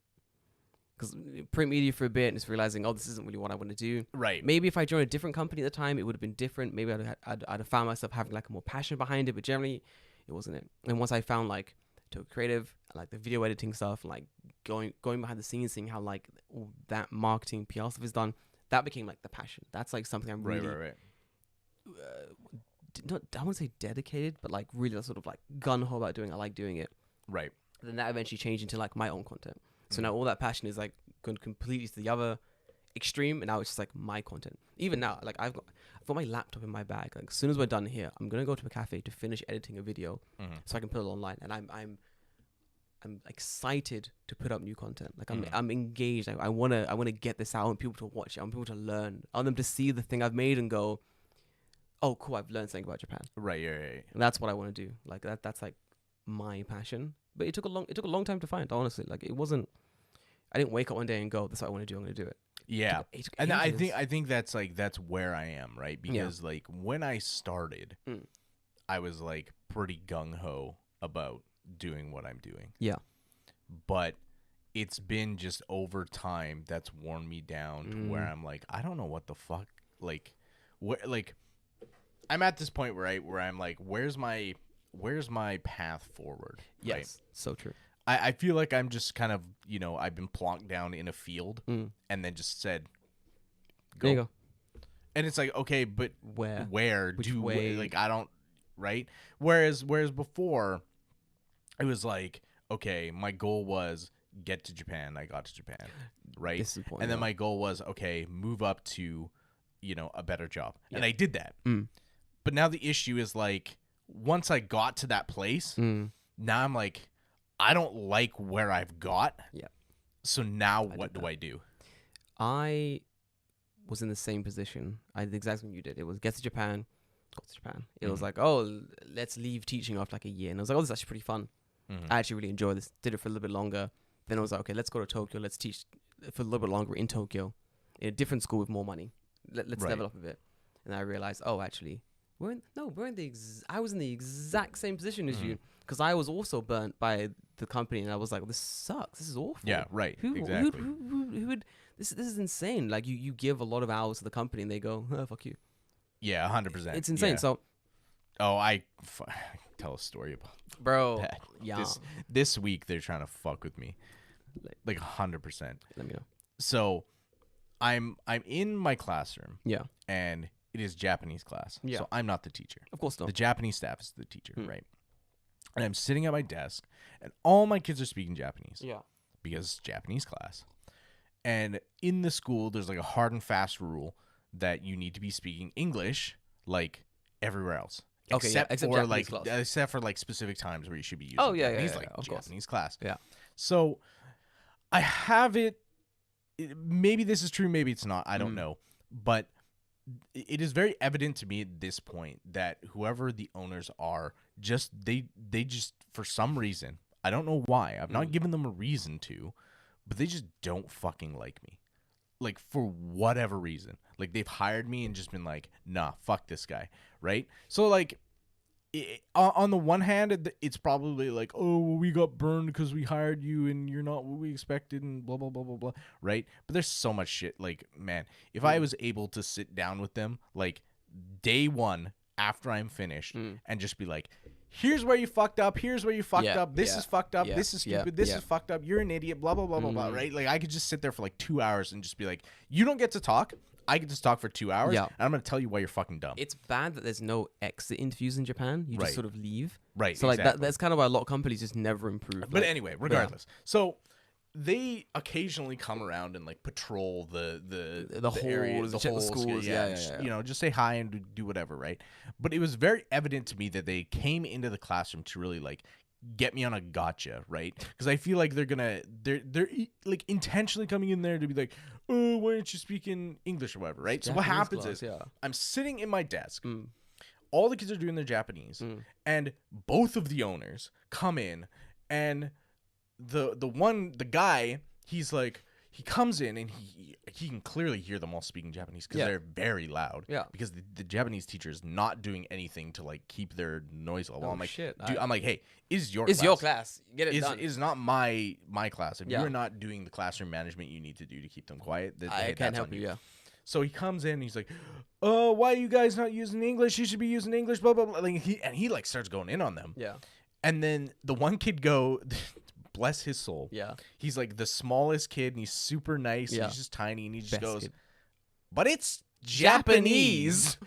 because print media for a bit and just realizing, oh, this isn't really what I want to do. Right. Maybe if I joined a different company at the time, it would have been different. Maybe I'd have found myself having like a more passion behind it, but generally it wasn't it. And once I found like Total Creative, like the video editing stuff, like going behind the scenes, seeing how like all that marketing PR stuff is done, that became like the passion. That's like something I'm really Right. not, I won't say dedicated, but like really sort of like gun ho about doing. I like doing it. Right. Then that eventually changed into like my own content. So now all that passion is like gone completely to the other extreme, and now it's just like my content. Even now, like I've got my laptop in my bag. Like as soon as we're done here, I'm gonna go to a cafe to finish editing a video, so I can put it online. And I'm excited to put up new content. Like I'm engaged. I wanna get this out. I want people to watch it. I want people to learn. I want them to see the thing I've made and go, oh cool, I've learned something about Japan. Right. And that's what I want to do. Like that's like my passion. But it took a long time to find, honestly. Like it wasn't, I didn't wake up one day and go, that's what I want to do, I'm going to do it. Yeah. It took And I ages. think that's where I am, right? Because like when I started, I was like pretty gung ho about doing what I'm doing. Yeah. But it's been just over time that's worn me down to where I'm like, I don't know what the fuck, like, what, like, I'm at this point where I'm like, where's my path forward? Yes. Right? So true. I feel like I'm just kind of, I've been plonked down in a field and then just said, go. There you go. And it's like, okay, but Where? Which do way? like I don't, right? Whereas before, it was like, okay, my goal was get to Japan. I got to Japan, right? This is important, And then yeah. my goal was, okay, move up to a better job. And I did that. Mm. But now the issue is like, once I got to that place, now I'm like, I don't like where I've got. Yeah. So now what do I do? I was in the same position. I did exactly what you did. It was got to Japan. It was like, oh, let's leave teaching after like a year. And I was like, oh, this is actually pretty fun. I actually really enjoyed this. Did it for a little bit longer. Then I was like, okay, let's go to Tokyo. Let's teach for a little bit longer in Tokyo, in a different school with more money. Let's level up a bit. And I realized, oh, actually, I was in the exact same position as you, because I was also burnt by the company, and I was like, this sucks. This is awful. Yeah, right. Exactly. Who would? This is insane. Like you give a lot of hours to the company, and they go, oh, fuck you. Yeah, 100%. It's insane. Yeah. So, I tell a story about bro. that. Yeah. This week they're trying to fuck with me, like 100%. Let me know. So, I'm in my classroom. Yeah. And it is Japanese class. Yeah. So I'm not the teacher. Of course not. The Japanese staff is the teacher, right? And I'm sitting at my desk, and all my kids are speaking Japanese. Yeah. Because it's Japanese class. And in the school, there's like a hard and fast rule that you need to be speaking English like everywhere else. Okay, except for Japanese like class. Except for like specific times where you should be using Japanese, like of Japanese class. Yeah. So I have it. Maybe this is true, maybe it's not. I don't know. But it is very evident to me at this point that whoever the owners are, just they just for some reason, I don't know why. I've not given them a reason to, but they just don't fucking like me. Like, for whatever reason. Like, they've hired me and just been like, nah, fuck this guy, right? So, like, on the one hand, it's probably like, oh, well, we got burned because we hired you and you're not what we expected and blah, blah, blah, blah, blah, right? But there's so much shit. Like, man, if I was able to sit down with them, like, day one after I'm finished and just be like, here's where you fucked up. Here's where you fucked up. This is fucked up. This is stupid. This is fucked up. You're an idiot. Blah, blah, blah, blah, blah, right? Like, I could just sit there for like 2 hours and just be like, you don't get to talk. I get to talk for 2 hours, and I'm going to tell you why you're fucking dumb. It's bad that there's no exit interviews in Japan. You just sort of leave. Right, So, like, exactly. that's kind of why a lot of companies just never improve. But anyway, regardless. So they occasionally come around and like patrol the area, halls, the check the whole schools, school. You know, just say hi and do whatever, right? But it was very evident to me that they came into the classroom to really like get me on a gotcha, right? Because I feel like they're like intentionally coming in there to be like, oh, why aren't you speaking English or whatever, right? So what happens is I'm sitting in my desk. All the kids are doing their Japanese, and both of the owners come in, and the guy, he's like, he comes in and he can clearly hear them all speaking Japanese because they're very loud. Yeah. Because the Japanese teacher is not doing anything to like keep their noise level. I'm like, shit. Dude, I'm like, hey, it's your class. Get it done. Is not my class. If you're not doing the classroom management you need to do to keep them quiet, I can't help you. Yeah. So he comes in and he's like, oh, why are you guys not using English? You should be using English, blah, blah, blah. Like, he like starts going in on them. Yeah. And then the one kid bless his soul. Yeah. He's like the smallest kid and he's super nice. Yeah. And he's just tiny and he just goes, but it's Japanese.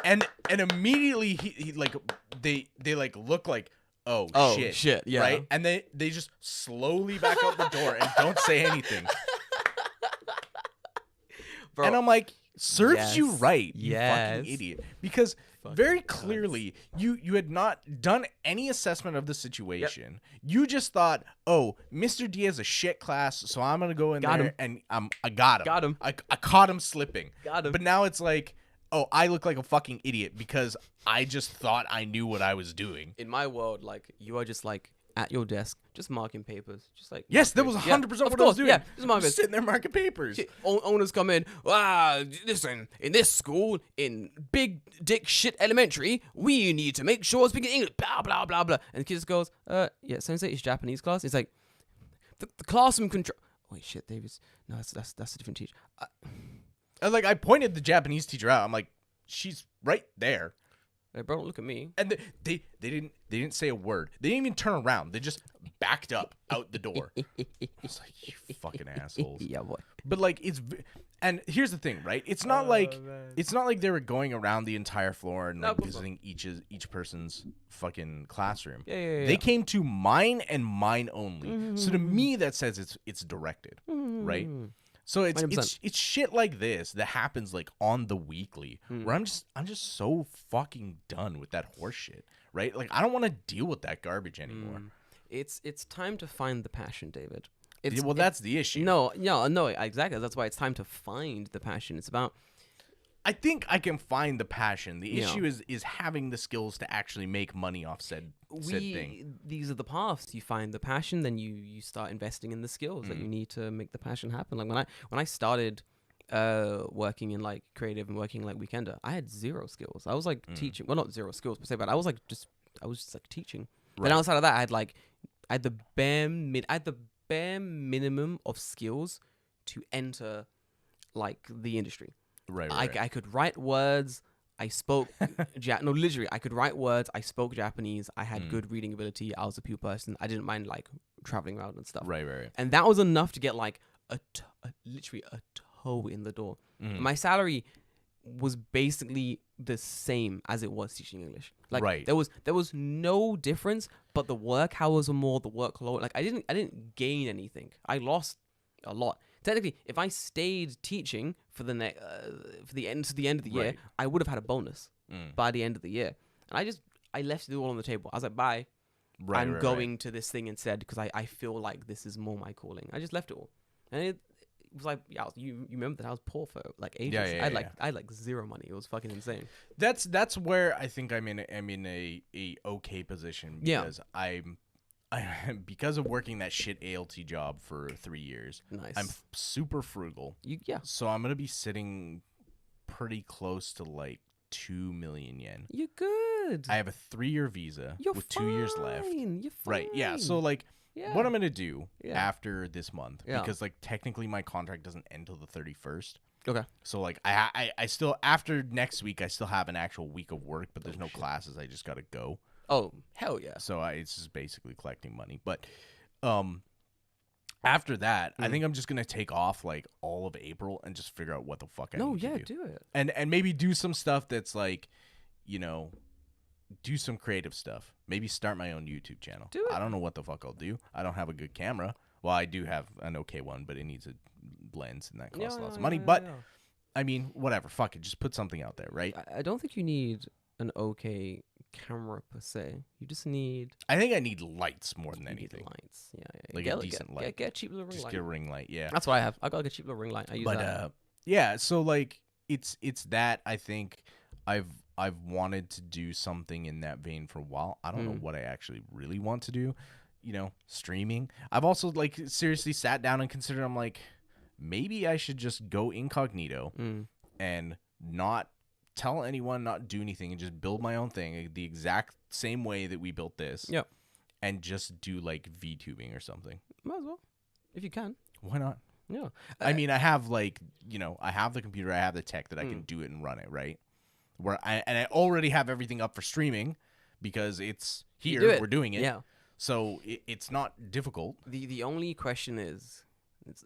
and immediately he like they like look like, oh shit. Yeah. Right. And they just slowly back out the door and don't say anything. Bro, and I'm like, serves you right, you fucking idiot. Because very clearly, you had not done any assessment of the situation. Yep. You just thought, oh, Mr. D has a shit class, so I'm going to go in there and I got him. I caught him slipping. Got him. But now it's like, oh, I look like a fucking idiot because I just thought I knew what I was doing. In my world, like, you are just like, at your desk, just marking papers, just like yes, that was 100% what I was doing. Yeah, just marking papers. Sitting there marking papers. Owners come in. Listen, in this school, in Big Dick Shit Elementary, we need to make sure speaking English. Blah blah blah blah. And the kid just goes, yeah, sensei, it's Japanese class. It's like the classroom control. Wait, shit, Davis. No, that's a different teacher. Like I pointed the Japanese teacher out. I'm like, she's right there. Hey, bro, don't look at me. And they didn't say a word. They didn't even turn around. They just backed up out the door. I was like, you fucking assholes. Yeah, boy. But like and here's the thing, right? It's not like they were going around the entire floor and like visiting each person's fucking classroom. Yeah. They came to mine and mine only. So to me that says it's directed, right? So it's 100%. it's shit like this that happens like on the weekly where I'm just so fucking done with that horse shit, right? Like I don't want to deal with that garbage anymore. It's time to find the passion, David. Well, that's the issue. No, exactly. That's why it's time to find the passion. It's about. I think I can find the passion. The Yeah. issue is having the skills to actually make money off said thing. These are the paths. You find the passion, then you start investing in the skills that you need to make the passion happen. Like when I started working in like creative and working like weekender, I had zero skills. I was like teaching. Well, not zero skills per se, but I was just like teaching. Right. Then outside of that, I had the bare minimum of skills to enter like the industry. Right. I could write words. I spoke literally. I could write words. I spoke Japanese. I had good reading ability. I was a people person. I didn't mind like traveling around and stuff. Right. And that was enough to get like literally a toe in the door. My salary was basically the same as it was teaching English. Like Right. there was no difference, but the work hours were more, the workload. Like I didn't gain anything. I lost a lot. Technically, if I stayed teaching for the end of the year, Right. I would have had a bonus by the end of the year. And I left it all on the table. I was like, bye. I'm going to this thing instead because I feel like this is more my calling. I just left it all. And it was like, yeah, you remember that I was poor for like ages. Yeah, I had like zero money. It was fucking insane. That's where I think I'm in a okay position because I because of working that shit ALT job for 3 years. Nice. I'm super frugal. So I'm gonna be sitting pretty close to like 2 million yen. You're good. I have a 3-year visa You're with 2 years left. You're fine. Right. Yeah. So like Yeah. what I'm gonna do Yeah. after this month, Yeah. because like technically my contract doesn't end till the 31st. Okay. So like I still, after next week, I still have an actual week of work, but there's no classes. I just gotta go. Oh, hell yeah. So it's just basically collecting money. But after that, I think I'm just gonna take off like all of April and just figure out what the fuck I need to do. do it. And maybe do some stuff that's like, you know, do some creative stuff. Maybe start my own YouTube channel. Do it. I don't know what the fuck I'll do. I don't have a good camera. Well, I do have an okay one, but it needs a lens and that costs lots of money. But I mean, whatever. Fuck it. Just put something out there, right? I don't think you need an okay camera per se. You just need I think I need lights more than you need anything. lights. Yeah. Like a decent light. Get a cheap little ring Just light. get a ring light. Yeah. That's what I have. I got like a cheap little ring light. I use But that. yeah. So like it's that I think I've wanted to do something in that vein for a while. I don't know what I actually really want to do. You know, streaming. I've also like seriously sat down and considered. I'm like, maybe I should just go incognito and not tell anyone, not do anything, and just build my own thing the exact same way that we built this. Yep. And just do like VTubing or something. Might as well, if you can. Why not? Yeah. I mean, I have like, you know, I have the computer, I have the tech that I can do it and run it, right? And I already have everything up for streaming because it's You here, do it. we're doing it. Yeah. So it's not difficult. The only question is,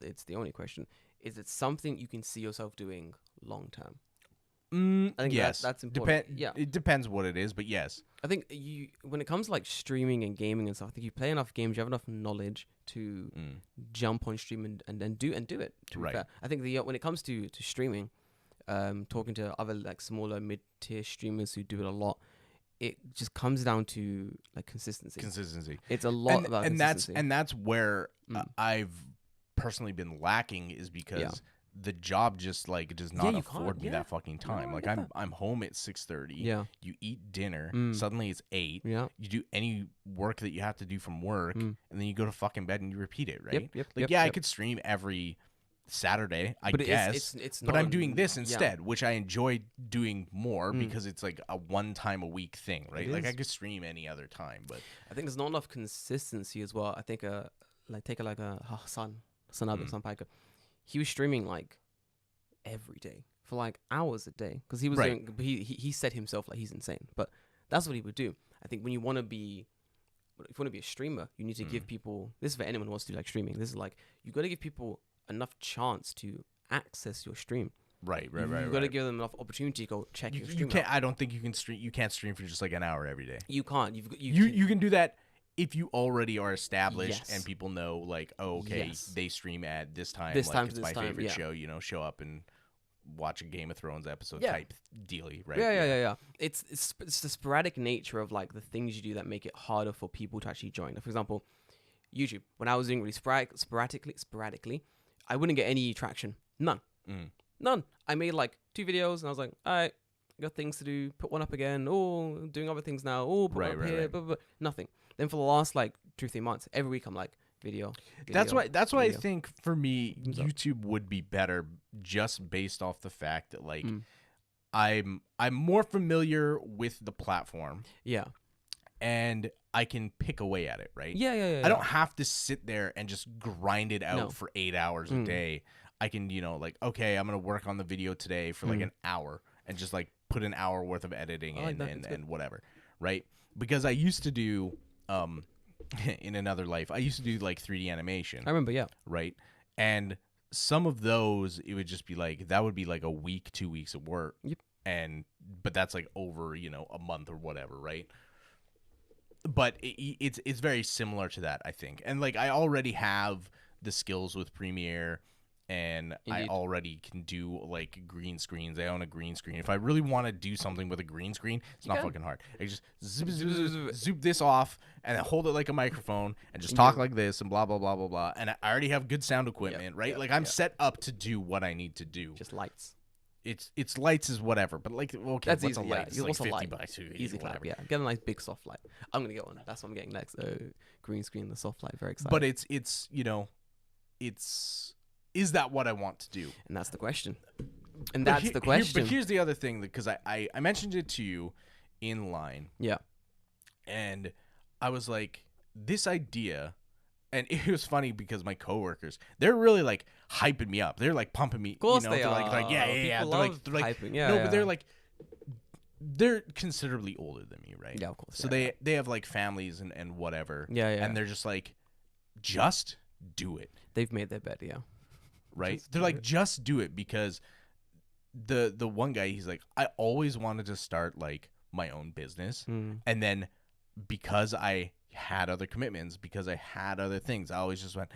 it's the only question, is it something you can see yourself doing long term? I think yes, that's important. Yeah. It depends what it is, but yes. I think when it comes to like streaming and gaming and stuff, I think you play enough games, you have enough knowledge to jump on stream and then do it. To be Right. fair, I think when it comes to streaming, talking to other like smaller mid tier streamers who do it a lot, it just comes down to like consistency. It's a lot about consistency. that's where I've personally been lacking is because the job just like does not you afford can't, me that fucking time. I Like get that. I'm home at 6:30. Yeah. You eat dinner. Suddenly it's 8. Yeah. You do any work that you have to do from work, and then you go to fucking bed and you repeat it, right? Yep, Like I could stream every Saturday, I But guess. it's but not I'm doing this yeah. instead, which I enjoy doing more because it's like a one time a week thing, right? It Like I is. could stream any other time, but I think there's not enough consistency as well. I think take a Hassan Abu Sampaika. He was streaming like every day for like hours a day because he was Right. doing. He said himself like he's insane, but that's what he would do. I think when you want to be, if you want to be a streamer, you need to give people. This is for anyone who wants to do like streaming. This is like you got to give people enough chance to access your stream. right. You got to give them enough opportunity to go check your You stream. can't. out. I don't think you can stream. You can't stream for just like an hour every day. You can't. You can do that if you already are established Yes. and people know, like, oh, okay, Yes. they stream at this time, This like, time to it's this my time, favorite yeah. show, you know, show up and watch a Game of Thrones episode Yeah. type dealy, right? Yeah. It's the sporadic nature of like the things you do that make it harder for people to actually join. Like, for example, YouTube. When I was doing really sporadically, I wouldn't get any traction. None. None. I made like 2 videos and I was like, all right, got things to do. Put one up again. Oh, doing other things now. Oh, put one up here. Blah, blah, blah. Nothing. Then for the last like 2-3 months, every week I'm like, video. That's why I video. think for me YouTube would be better just based off the fact that like I'm more familiar with the platform Yeah. and I can pick away at it, right? Yeah. I don't have to sit there and just grind it out No. for 8 hours a day. I can, you know, like, okay, I'm going to work on the video today for like an hour and just like put an hour worth of editing like in that. It's and whatever, right? Because I used to do in another life, I used to do like 3D animation. I remember, yeah. Right? And some of those, it would just be like, that would be like a week, 2 weeks of work. Yep. But that's like over, you know, a month or whatever, right? But it's very similar to that, I think. And like, I already have the skills with Premiere, and I Indeed. already can do like green screens. I own a green screen. If I really want to do something with a green screen, it's not can. fucking hard. I just zoop this off and then hold it like a microphone and just talk like this and blah blah blah blah blah. And I already have good sound equipment, right? Like I'm set up to do what I need to do. Just lights. It's lights is whatever, but like, okay, That's what's easy. a light? Yeah. It's like What's a 50 light? bucks. Easy clap. Yeah. Get a nice big soft light. I'm gonna get one. That's what I'm getting next. Green screen, the soft light. Very excited. But it's you know, is that what I want to do? and that's the question. And But that's the question. But here's the other thing, because I mentioned it to you in line, yeah. and I was like, this idea, and it was funny because my coworkers, they're really like hyping me up. They're like pumping me. Of course you know, they they're are. like yeah. People They're love like hyping. Yeah, no, yeah. but they're like, they're considerably older than me, right? Yeah, of course. So yeah, they have like families and whatever. Yeah, yeah. And they're just like, just do it. they've made their bed. Yeah. Right? Just They're do like, it. just do it, because the one guy, he's like, I always wanted to start like my own business, and then because I had other commitments, because I had other things, I always just went,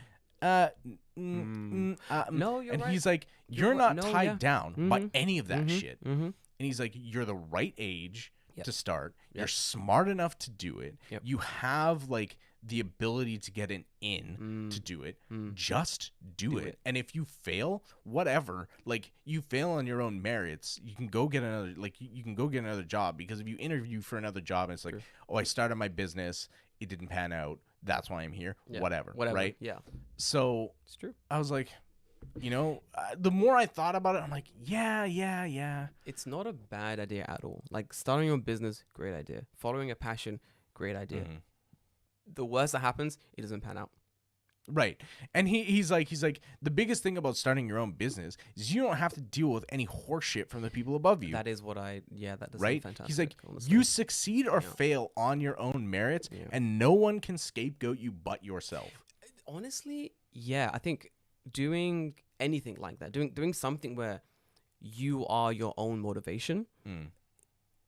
No, you're and right. he's like, you're right. not No, tied yeah. down by any of that shit. Mm-hmm. And he's like, you're the right age Yep. to start. You're Yep. smart enough to do it. Yep. You have like the ability to get an in to do it. Just do it. And if you fail, whatever, like you fail on your own merits, you can go get another, like you can go get another job, because if you interview for another job and it's like, oh, I started my business, it didn't pan out, that's why I'm here. Yeah. Whatever. Whatever. Right. Yeah. So It's true. I was like, you know, the more I thought about it, I'm like, yeah. It's not a bad idea at all. Like starting your own business, great idea. Following a passion, great idea. The worst that happens, it doesn't pan out. Right. And he's like, the biggest thing about starting your own business is you don't have to deal with any horseshit from the people above you. That is what that does Right? sound fantastic. He's like, honestly. you succeed or fail on your own merits, and no one can scapegoat you but yourself. Honestly, yeah, I think doing anything like that, doing something where you are your own motivation,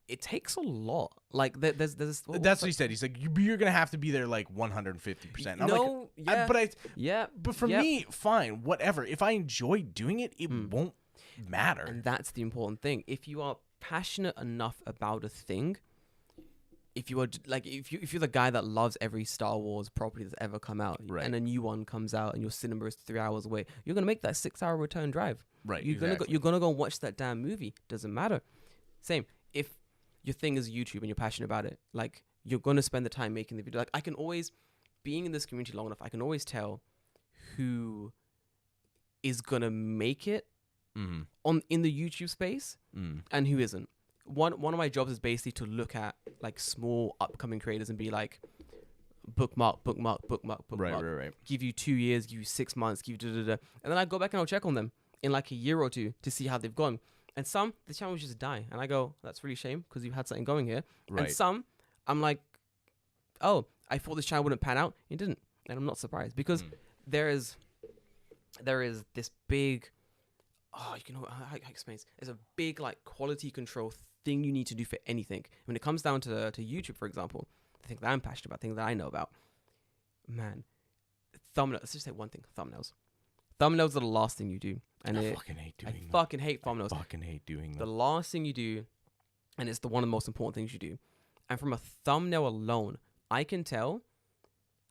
it takes a lot. Like there's That's what he said. He's like, you're gonna have to be there like 150%. I'm No, like, yeah, but for yeah. me, fine, whatever. If I enjoy doing it, it won't matter. And that's the important thing. If you are passionate enough about a thing, if you are like if you're the guy that loves every Star Wars property that's ever come out, Right. and a new one comes out and your cinema is 3 hours away, you're gonna make that 6-hour return drive. Right, You're exactly. you're gonna go watch that damn movie. Doesn't matter. Same. If your thing is YouTube and you're passionate about it, like you're gonna spend the time making the video. Like I can always, being in this community long enough, I can always tell who is gonna make it in the YouTube space and who isn't. One of my jobs is basically to look at like small upcoming creators and be like, bookmark. Right. Give you 2 years, give you 6 months, give you and then I go back and I'll check on them in like a year or two to see how they've gone. And some, the channel will just die, and I go, that's really a shame because you had something going here. Right. And some, I'm like, oh, I thought this channel wouldn't pan out. It didn't, and I'm not surprised because there is this big, how I explain this? There's a big like quality control thing you need to do for anything. When it comes down to YouTube, for example, the things that I'm passionate about, things that I know about. Man, thumbnails. Let's just say one thing: thumbnails. Thumbnails are the last thing you do, and I fucking hate doing them. fucking hate thumbnails. I fucking hate doing The them. last thing you do, and it's one of the most important things you do. And from a thumbnail alone, I can tell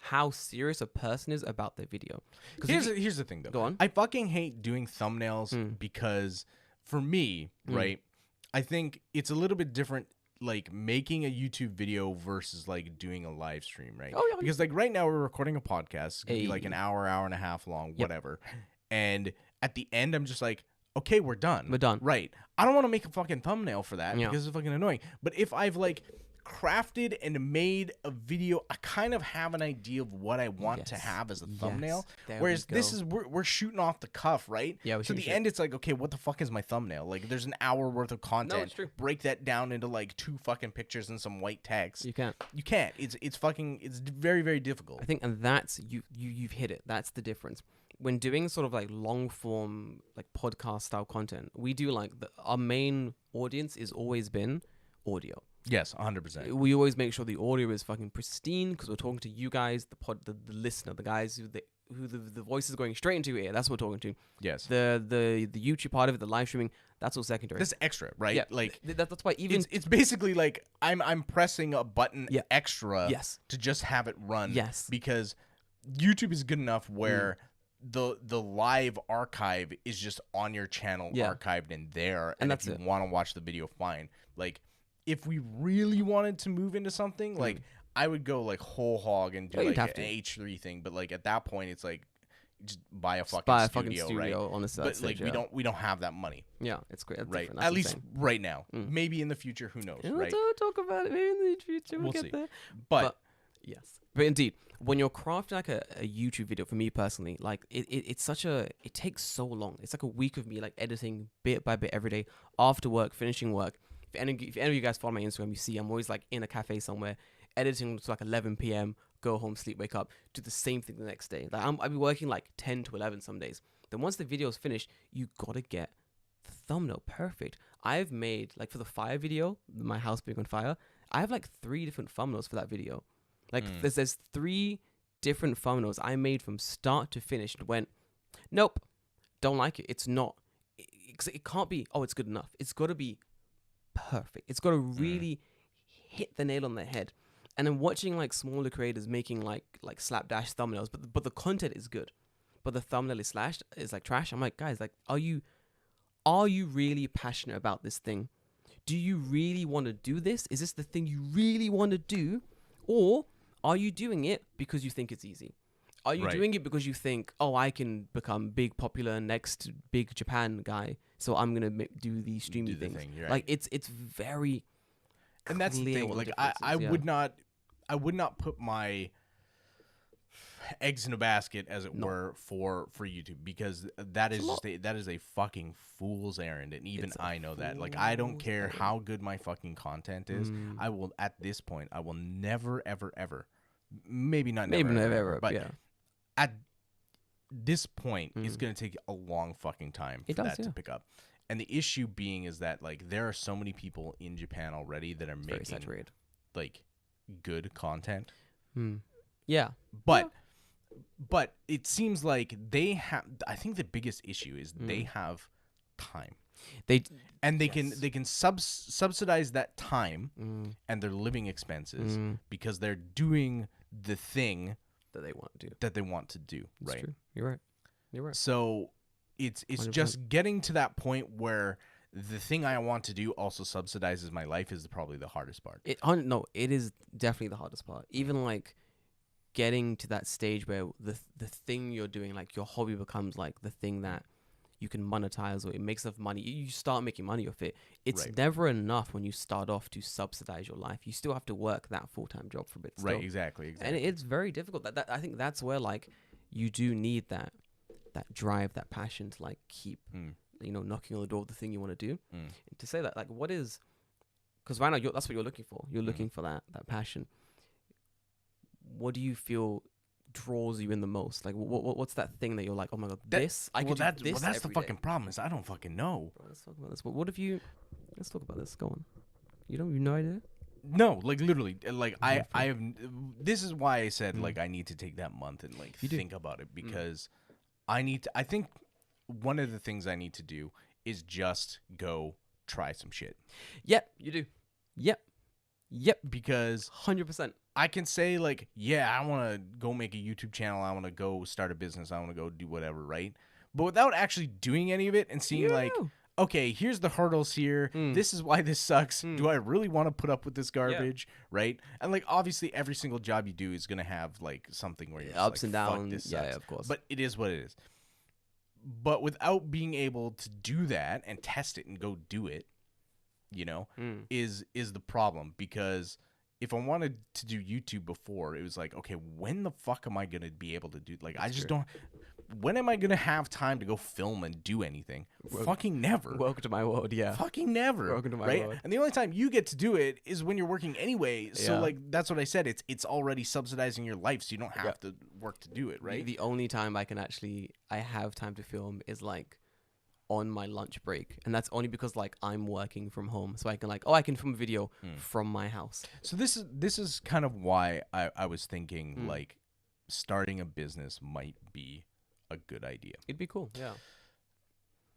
how serious a person is about their video. Here's the thing, though. Go on. I fucking hate doing thumbnails because, for me, right, I think it's a little bit different, like, making a YouTube video versus, like, doing a live stream, right? Oh, yeah. Because, like, right now we're recording a podcast. It's going to be, like, Hey. an hour and a half long, whatever. And at the end, I'm just like, okay, we're done. We're done. Right. I don't want to make a fucking thumbnail for that Yeah. because it's fucking annoying. But if I've, like, crafted and made a video, I kind of have an idea of what I want to Yes. have as a Yes. thumbnail. There we Whereas this go. is we're shooting off the cuff, right? Yeah, we're so shooting the shit. end, it's like, okay, what the fuck is my thumbnail? Like, there's an hour worth of content. it's true. Break that down into like 2 fucking pictures and some white text. You can't. You can't. It's very, very difficult. I think, and that's you've hit it. That's the difference. When doing sort of like long form, like podcast style content, we do like our main audience is always been audio. Yes, 100%. We always make sure the audio is fucking pristine because we're talking to you guys, the listener, the guys who the voice is going straight into your ear. That's what we're talking to. Yes. The YouTube part of it, the live streaming, that's all secondary. That's extra, right? Yeah, Like that's why even it's basically like I'm pressing a button Yeah. extra Yes. to just have it run. Yes. Because YouTube is good enough where the live archive is just on your channel Yeah. archived in there. And if that's you it. want to watch the video, fine. Like if we really wanted to move into something, like I would go like whole hog and do Yeah, you'd like have an to. H3 thing. But like at that point it's like just buy a fucking buy a studio, fucking studio right? on the set But stage, like yeah. we don't have that money. Yeah, it's great. That's Right. different. That's At least insane. right now. Maybe in the future, who knows, Yeah, right? Don't talk about it. Maybe in the future we'll We'll get see. there. But Yes, but indeed, when you're crafting like a YouTube video, for me personally, like it's such it takes so long. It's like a week of me like editing bit by bit every day after work, finishing work. If any of you guys follow my Instagram, you see I'm always like in a cafe somewhere editing to like 11 p.m. Go home, sleep, wake up, do the same thing the next day. Like I'll be working like 10 to 11 some days. Then once the video's finished, you gotta get the thumbnail perfect. I've made like for the fire video, my house being on fire. I have like 3 different thumbnails for that video. Like there's 3 different thumbnails I made from start to finish and went, nope, don't like it. It's not. It can't be, oh, it's good enough. It's got to be perfect. It's got to really hit the nail on the head. And then watching like smaller creators making like slapdash thumbnails, but the content is good, but the thumbnail is like trash. I'm like, guys, like, are you really passionate about this thing? Do you really want to do this? Is this the thing you really want to do? Or are you doing it because you think it's easy? Are you Right. doing it because you think, oh, I can become big, popular, next big Japan guy, so I'm gonna do these streaming Do the things? thing, you're Like it's very and that's the clear thing. what the Like difference I is, yeah. would not put my eggs in a basket, as it were, for YouTube, because that is that is a fucking fool's errand, and even It's a I know that. Like I don't fool's care errand. how good my fucking content is. I will at this point I will never ever maybe not maybe never, never, but yeah. at this point it's going to take a long fucking time for It does, that to yeah. pick up. And the issue being is that like there are so many people in Japan already that are Very making saturated. like good content, Yeah. but it seems like they have, I think the biggest issue is they have time, They and they can subsidize that time and their living expenses because they're doing the thing that they want to do. that they want to do, It's right? true. You're right. You're right. So it's 100%. just getting to that point where the thing I want to do also subsidizes my life is probably the hardest part. No, it is definitely the hardest part. Even like getting to that stage where the thing you're doing, like your hobby, becomes like the thing that you can monetize, or it makes enough money. You start making money off it. It's Right. never enough when you start off to subsidize your life. You still have to work that full-time job for a bit. Still. Right, exactly. And it's very difficult. That I think that's where like you do need that drive, that passion to like keep knocking on the door of the thing you want to do. And to say that, like, what is, because right now that's what you're looking for. You're looking for that passion. What do you feel draws you in the most? Like, what's that thing that you're like, oh my god, I could do this that's the every fucking day. problem is I don't fucking know. Bro, let's talk about this. What if you? Let's talk about this. Go on. You have no idea? No, like literally, like I have. This is why I said like I need to take that month and like think about it, because I need to. I think one of the things I need to do is just go try some shit. Yep, you do. Yep, because 100%. I can say like, yeah, I want to go make a YouTube channel. I want to go start a business. I want to go do whatever, right? But without actually doing any of it and seeing like, okay, here's the hurdles here. This is why this sucks. Do I really want to put up with this garbage, right? And like, obviously, every single job you do is gonna have like something where you're just, ups like, and fuck, downs. this Yeah, sucks. of course. But it is what it is. But without being able to do that and test it and go do it, you know, is the problem. Because if I wanted to do YouTube before, it was like, okay, when the fuck am I gonna be able to do? Like, I just don't. When am I gonna have time to go film and do anything? Fucking never. Welcome to my world. Yeah. Fucking never. Welcome to my right? world. And the only time you get to do it is when you're working anyway. So Yeah. like that's what I said. It's already subsidizing your life, so you don't have to work to do it, right? The only time I have time to film is like on my lunch break, and that's only because like I'm working from home, so I can like I can film a video from my house. So this is kind of why I was thinking like starting a business might be a good idea. It'd be cool. Yeah.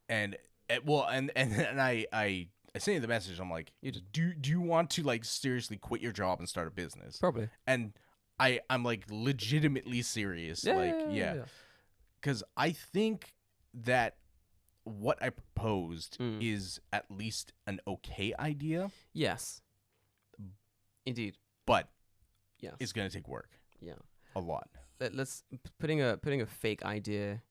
And I sent you the message. I'm like, do you want to like seriously quit your job and start a business? Probably. And I'm like legitimately serious. Yeah. Because I think that what I proposed is at least an okay idea. Yes. Indeed. But yes, it's gonna take work. Yeah. A lot. Let's putting a fake idea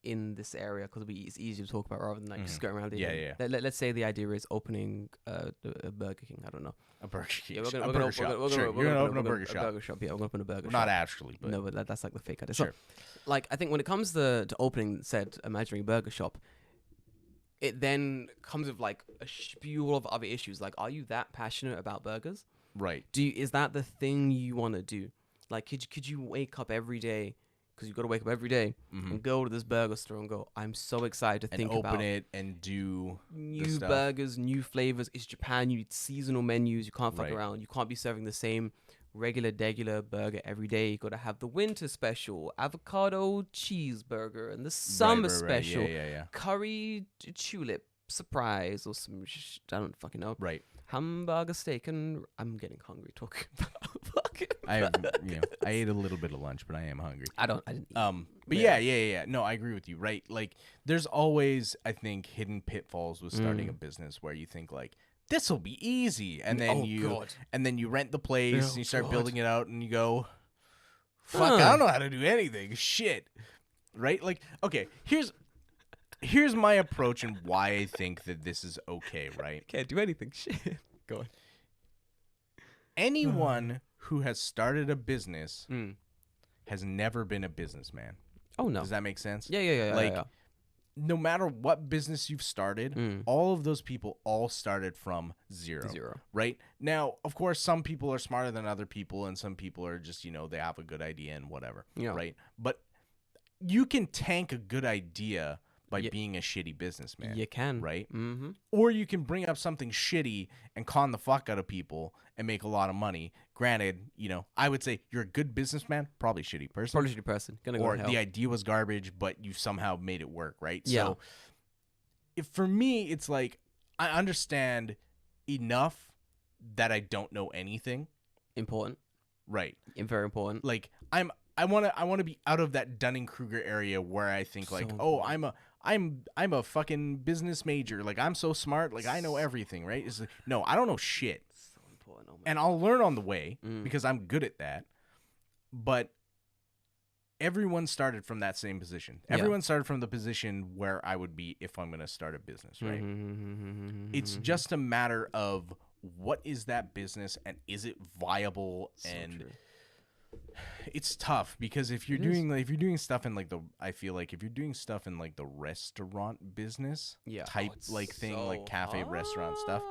in this area, because it's easier to talk about rather than like just going around the Yeah. Let's say the idea is opening a Burger King. I don't know. A Burger King. Yeah, A burger shop. Sure, you're gonna open a burger shop. A burger shop. Yeah, we're gonna open a burger shop. Not actually, but no, but that's like the fake idea. Sure. So, like, I think when it comes to opening said imaginary burger shop, it then comes with like a spew of other issues. Like, are you that passionate about burgers? right. Is that the thing you want to do? Like, could you wake up every day, because you got to wake up every day and go to this burger store and go, I'm so excited to And think open about it and do the new stuff. burgers, new flavors. It's Japan. You need seasonal menus. You can't fuck Right. around. You can't be serving the same regular burger every day. You got to have the winter special, avocado cheeseburger, and the summer Right. special, Yeah. curry tulip surprise, or some I don't fucking know. Right. Hamburger steak, and I'm getting hungry talking about fucking I have, burgers. I ate a little bit of lunch, but I am hungry. I didn't eat. But yeah. No, I agree with you, right? Like, there's always, I think, hidden pitfalls with starting a business where you think like, this will be easy, and then you rent the place and you start building it out, and you go, fuck, I don't know how to do anything. Shit, right? Like, okay, here's my approach and why I think that this is okay, right? Can't do anything. Shit. Go on. Anyone who has started a business has never been a businessman. Oh no. Does that make sense? Yeah. Like, yeah. no matter what business you've started, all of those people all started from zero. Right? Now, of course, some people are smarter than other people, and some people are just, they have a good idea and whatever. Yeah. Right? But you can tank a good idea by being a shitty businessman. You can. Right? Mm-hmm. Or you can bring up something shitty and con the fuck out of people and make a lot of money. Granted, I would say you're a good businessman, probably a shitty person. Probably shitty person. Gonna go Or to hell. the idea was garbage, but you somehow made it work, right? Yeah. So for me, it's like I understand enough that I don't know anything. Important. Right. Very important. Like I want to be out of that Dunning-Kruger area where I think like, So I'm a fucking business major. Like, I'm so smart. Like, I know everything, right? It's like, no, I don't know shit. So important. Oh my And I'll learn on the way because I'm good at that. But everyone started from that same position. Yeah. Everyone started from the position where I would be if I'm going to start a business, right? It's just a matter of what is that business and is it viable? And true. it's tough because if you're doing stuff in like I feel like if you're doing stuff in like the restaurant business type like thing, so like cafe restaurant stuff,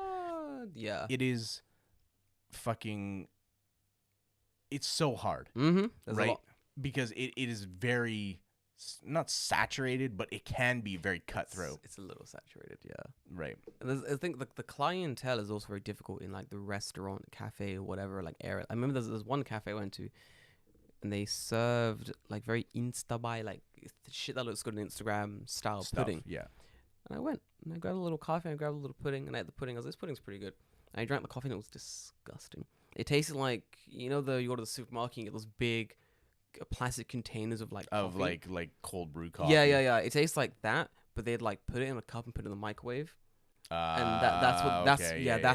yeah, it is fucking, it's so hard, There's a right? lot. Because it is very not saturated, but it can be very cutthroat. It's a little saturated, yeah. Right. And I think the clientele is also very difficult in like the restaurant, cafe, or whatever like area. I remember there's one cafe I went to, and they served like very Insta-buy, like shit that looks good on Instagram style pudding. Yeah. And I went and I grabbed a little coffee, and I grabbed a little pudding, and I ate the pudding. I was like, this pudding's pretty good. And I drank the coffee, and it was disgusting. It tasted like, you know, you go to the supermarket and get those big plastic containers of like coffee. like cold brew coffee. Yeah. It tastes like that, but they'd like put it in a cup and put it in the microwave. And that's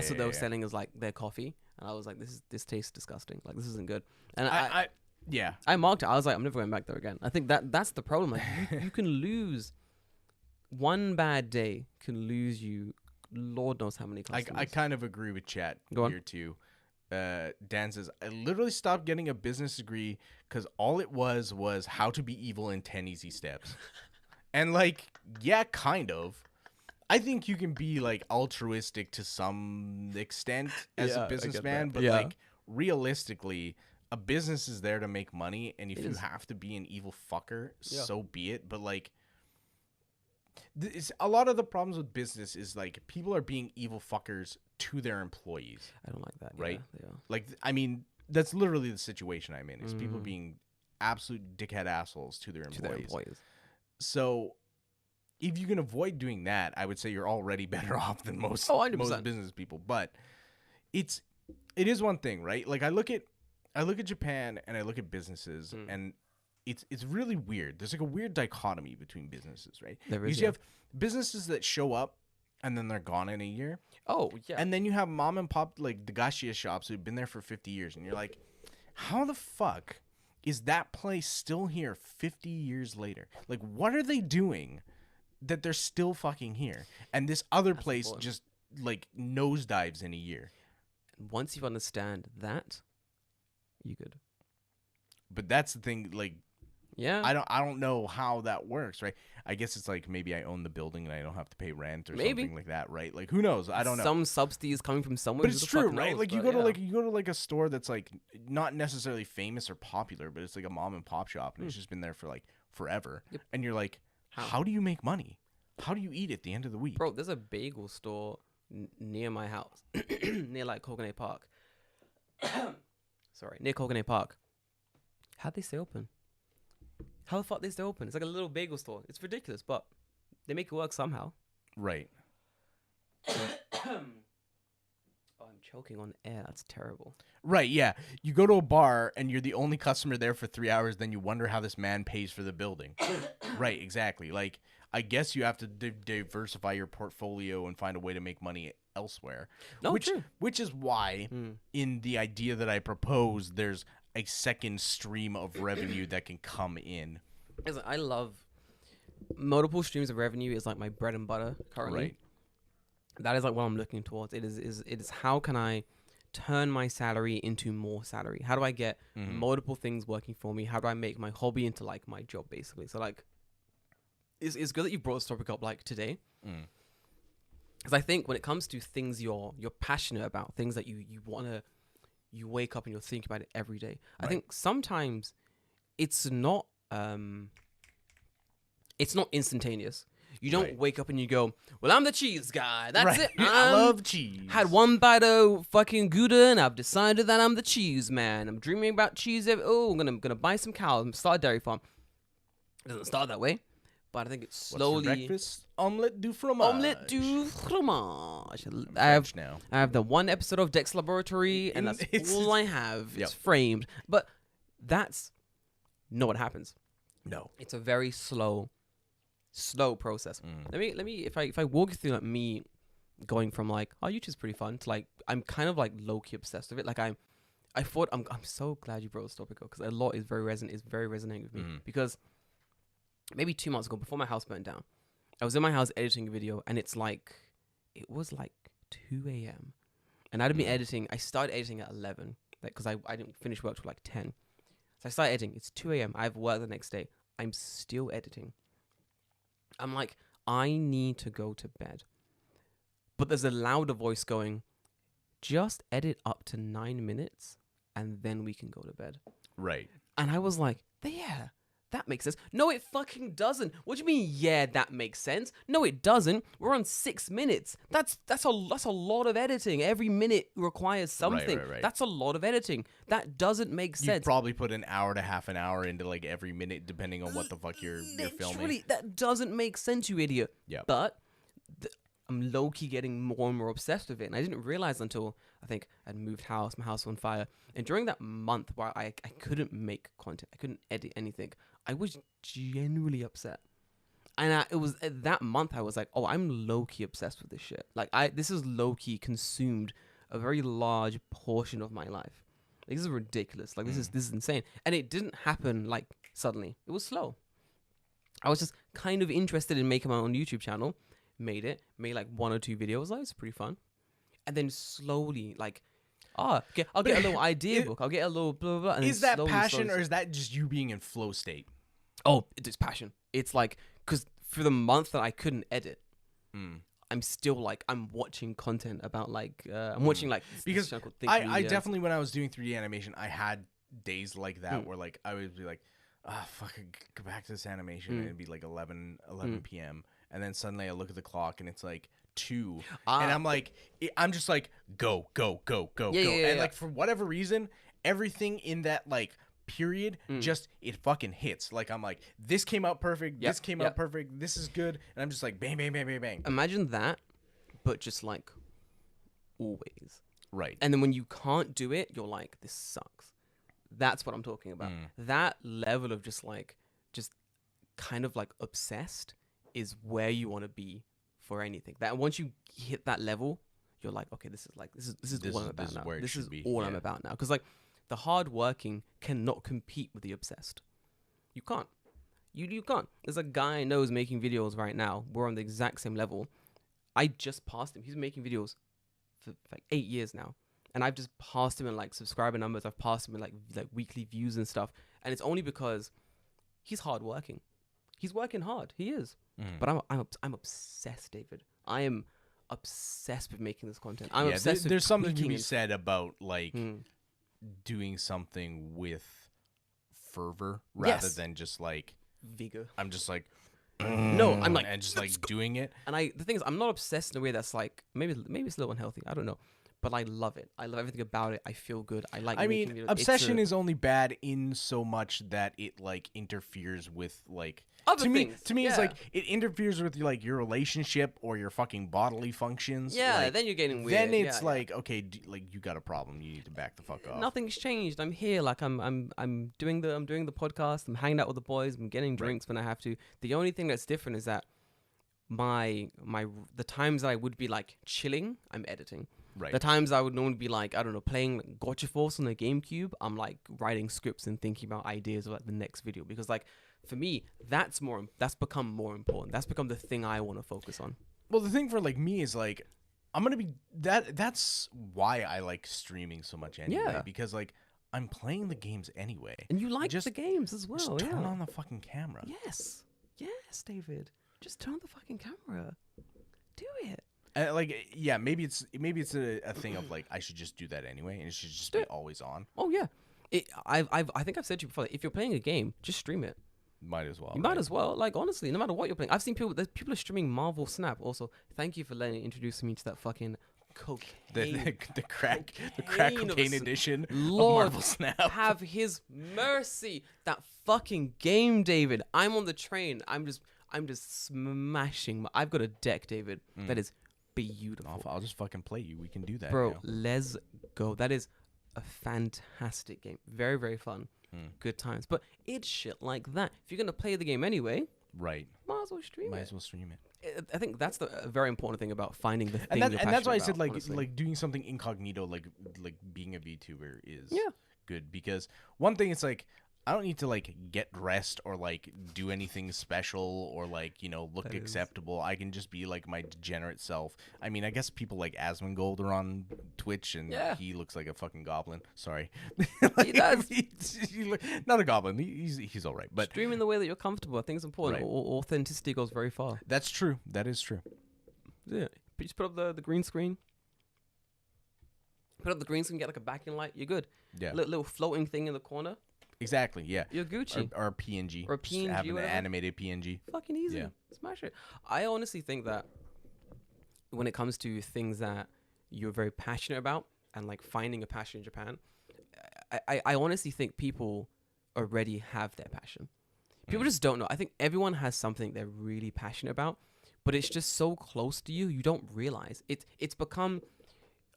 what they were selling as like their coffee. And I was like, this tastes disgusting. Like, this isn't good. And I marked it. I was like, I'm never going back there again. I think that's the problem. Like, you can lose one bad day, can lose you Lord knows how many customers. I kind of agree with chat Go on. here too. Dan says, I literally stopped getting a business degree because all it was how to be evil in 10 easy steps. And like, yeah, kind of. I think you can be like altruistic to some extent as a businessman, but like realistically, a business is there to make money, and if you have to be an evil fucker, so be it. But like, a lot of the problems with business is like people are being evil fuckers to their employees. I don't like that. Right? Yeah. Like, I mean, that's literally the situation I'm in. Is people being absolute dickhead assholes to their employees. So if you can avoid doing that, I would say you're already better off than most business people. But it is one thing, right? Like I look at Japan and I look at businesses and it's really weird. There's like a weird dichotomy between businesses, right? There is, because you have businesses that show up and then they're gone in a year. Oh, yeah. And then you have mom and pop, like the gashi shops who've been there for 50 years. And you're like, how the fuck is that place still here 50 years later? Like, what are they doing that they're still fucking here? And this other place just like nosedives in a year. Once you understand that, you good. But that's the thing, like, yeah, I don't know how that works, right? I guess it's like maybe I own the building and I don't have to pay rent or something like that, right? Like, who knows? I don't know. Some subsidies coming from somewhere. But it's true, right? Like you go to like a store that's like not necessarily famous or popular, but it's like a mom and pop shop and it's just been there for like forever. Yep. And you're like, how do you make money? How do you eat at the end of the week? Bro, there's a bagel store near my house, near like Koganei Park. Sorry, near Koganei Park. How'd they stay open? How the fuck they stay open? It's like a little bagel store. It's ridiculous, but they make it work somehow. Right. Oh, I'm choking on air. That's terrible. Right, yeah. You go to a bar and you're the only customer there for 3 hours, then you wonder how this man pays for the building. Right, exactly. Like, I guess you have to diversify your portfolio and find a way to make money elsewhere. No, which is why in the idea that I propose, there's a second stream of revenue that can come in. I love multiple streams of revenue is like my bread and butter currently. Right. That is like what I'm looking towards. It is how can I turn my salary into more salary? How do I get multiple things working for me? How do I make my hobby into like my job basically? So like it's good that you brought this topic up like today. Because I think when it comes to things you're passionate about, things that you wake up and you're thinking about it every day. Right. I think sometimes it's not instantaneous. You don't wake up and you go, well, I'm the cheese guy. That's it. I love cheese. Had one bite of fucking Gouda and I've decided that I'm the cheese man. I'm dreaming about cheese. I'm gonna buy some cows and start a dairy farm. It doesn't start that way. But I think it's slowly. What's for breakfast? Omelette du fromage. Omelette du fromage. I have the one episode of Dex Laboratory, and that's all I have. It's framed, but that's not what happens. No, it's a very slow process. Let me if I walk you through like me going from like, oh, YouTube's pretty fun to like I'm kind of like low key obsessed with it. Like I'm so glad you brought this topic up because a lot is very resonating with me because. Maybe 2 months ago, before my house burned down, I was in my house editing a video, and it was like 2 a.m. And I'd been editing. I started editing at 11 because I didn't finish work till like 10. So I started editing. It's 2 a.m. I have work the next day. I'm still editing. I'm like, I need to go to bed. But there's a louder voice going, just edit up to 9 minutes, and then we can go to bed. Right. And I was like, yeah. that makes sense. No, it fucking doesn't. What do you mean? Yeah, that makes sense. No, it doesn't. We're on 6 minutes. That's a lot of editing. Every minute requires something. Right. That's a lot of editing. That doesn't make You sense. probably put an hour to half an hour into like every minute, depending on what the fuck you're filming. Literally, that doesn't make sense, you idiot. Yep. But I'm low-key getting more and more obsessed with it. And I didn't realize until, I think, I'd moved house, my house was on fire. And during that month where I couldn't make content, I couldn't edit anything, I was genuinely upset. And it was at that month I was like, oh, I'm low-key obsessed with this shit. Like, this is low-key consumed a very large portion of my life. Like, this is ridiculous. Like, this is insane. And it didn't happen, like, suddenly. It was slow. I was just kind of interested in making my own YouTube channel. Made like 1 or 2 videos. Like, it's pretty fun. And then slowly, like, I'll get a little idea book. I'll get a little blah, blah, blah. And Is that passion or is that just you being in flow state? Oh, it's passion. It's like, because for the month that I couldn't edit, I'm still like, I'm watching content about like, I'm watching like, because I definitely, when I was doing 3D animation, I had days like that where like, I would be like, fucking go back to this animation. And it'd be like 11 p.m. And then suddenly I look at the clock and it's like 2. And I'm like, I'm just like, go. And like, for whatever reason, everything in that like period just, it fucking hits. Like, I'm like, this came out perfect. This came out perfect. This is good. And I'm just like, bang, bang, bang, bang, bang. Imagine that, but just like always. Right. And then when you can't do it, you're like, this sucks. That's what I'm talking about. That level of just kind of like obsessed is where you want to be for anything. That once you hit that level, you're like, okay, this is what I'm about now. This is all I'm about now. Because like the hardworking cannot compete with the obsessed. You can't. You can't. There's a guy I know who's making videos right now. We're on the exact same level. I just passed him. He's been making videos for like 8 years now. And I've just passed him in like subscriber numbers. I've passed him in like weekly views and stuff. And it's only because he's hardworking. He's working hard. He is. But I'm obsessed, David. I am obsessed with making this content. I'm obsessed with there's something to be said about like doing something with fervor rather than just like vigor. I'm just like no, I'm like and just like doing it. And the thing is, I'm not obsessed in a way that's like maybe it's a little unhealthy. I don't know. But I love it. I love everything about it. I feel good. I like. I mean, obsession is only bad in so much that it like interferes with like other things. To me, it's like it interferes with like your relationship or your fucking bodily functions. Yeah, like, then you're getting weird. Then it's like okay, like you got a problem. You need to back the fuck off. Nothing's changed. I'm here. Like I'm doing the podcast. I'm hanging out with the boys. I'm getting drinks when I have to. The only thing that's different is that the times that I would be like chilling, I'm editing. Right. The times I would normally be like, I don't know, playing like Gotcha Force on the GameCube, I'm like writing scripts and thinking about ideas of like the next video. Because like for me, that's become more important. That's become the thing I want to focus on. Well, the thing for like me is like, I'm going to be that's why I like streaming so much anyway. Yeah. Because like I'm playing the games anyway. And you like the games as well. Just turn on the fucking camera. Yes, David. Just turn on the fucking camera. Do it. Like yeah, maybe it's a thing of like I should just do that anyway, and it should just be always on. Oh yeah, I think I've said to you before. Like, if you're playing a game, just stream it. Might as well. You might as well. Like honestly, no matter what you're playing, I've seen people are streaming Marvel Snap. Also, thank you for introducing me to that fucking cocaine. The crack cocaine edition Lord, of Marvel Snap. Have his mercy. That fucking game, David. I'm on the train. I'm just smashing. I've got a deck, David. That is beautiful. I'll just fucking play you. We can do that, bro. now. Let's go. That is a fantastic game. Very, very fun. Good times. But it's shit like that. If you're gonna play the game anyway, right? Might as well stream it. Might as well stream it. I think that's a very important thing about finding the thing. And that's why I said about, like doing something incognito, like being a VTuber is good, because one thing it's like I don't need to like get dressed or like do anything special or like, you know, look acceptable. I can just be like my degenerate self. I mean, I guess people like Asmongold are on Twitch and he looks like a fucking goblin. Sorry. He does. Not a goblin. He's all right. But streaming the way that you're comfortable, I think is important. Right. Authenticity goes very far. That's true. That is true. Yeah. Just put up the green screen. Put up the green screen, get like a backing light. You're good. Yeah. Little floating thing in the corner. Exactly. Yeah. You're Gucci. Or PNG. Or Just PNG, have an whatever. animated PNG. Fucking easy. Yeah. Smash it. I honestly think that when it comes to things that you're very passionate about and like finding a passion in Japan, I honestly think people already have their passion. People just don't know. I think everyone has something they're really passionate about, but it's just so close to you, you don't realize. It's become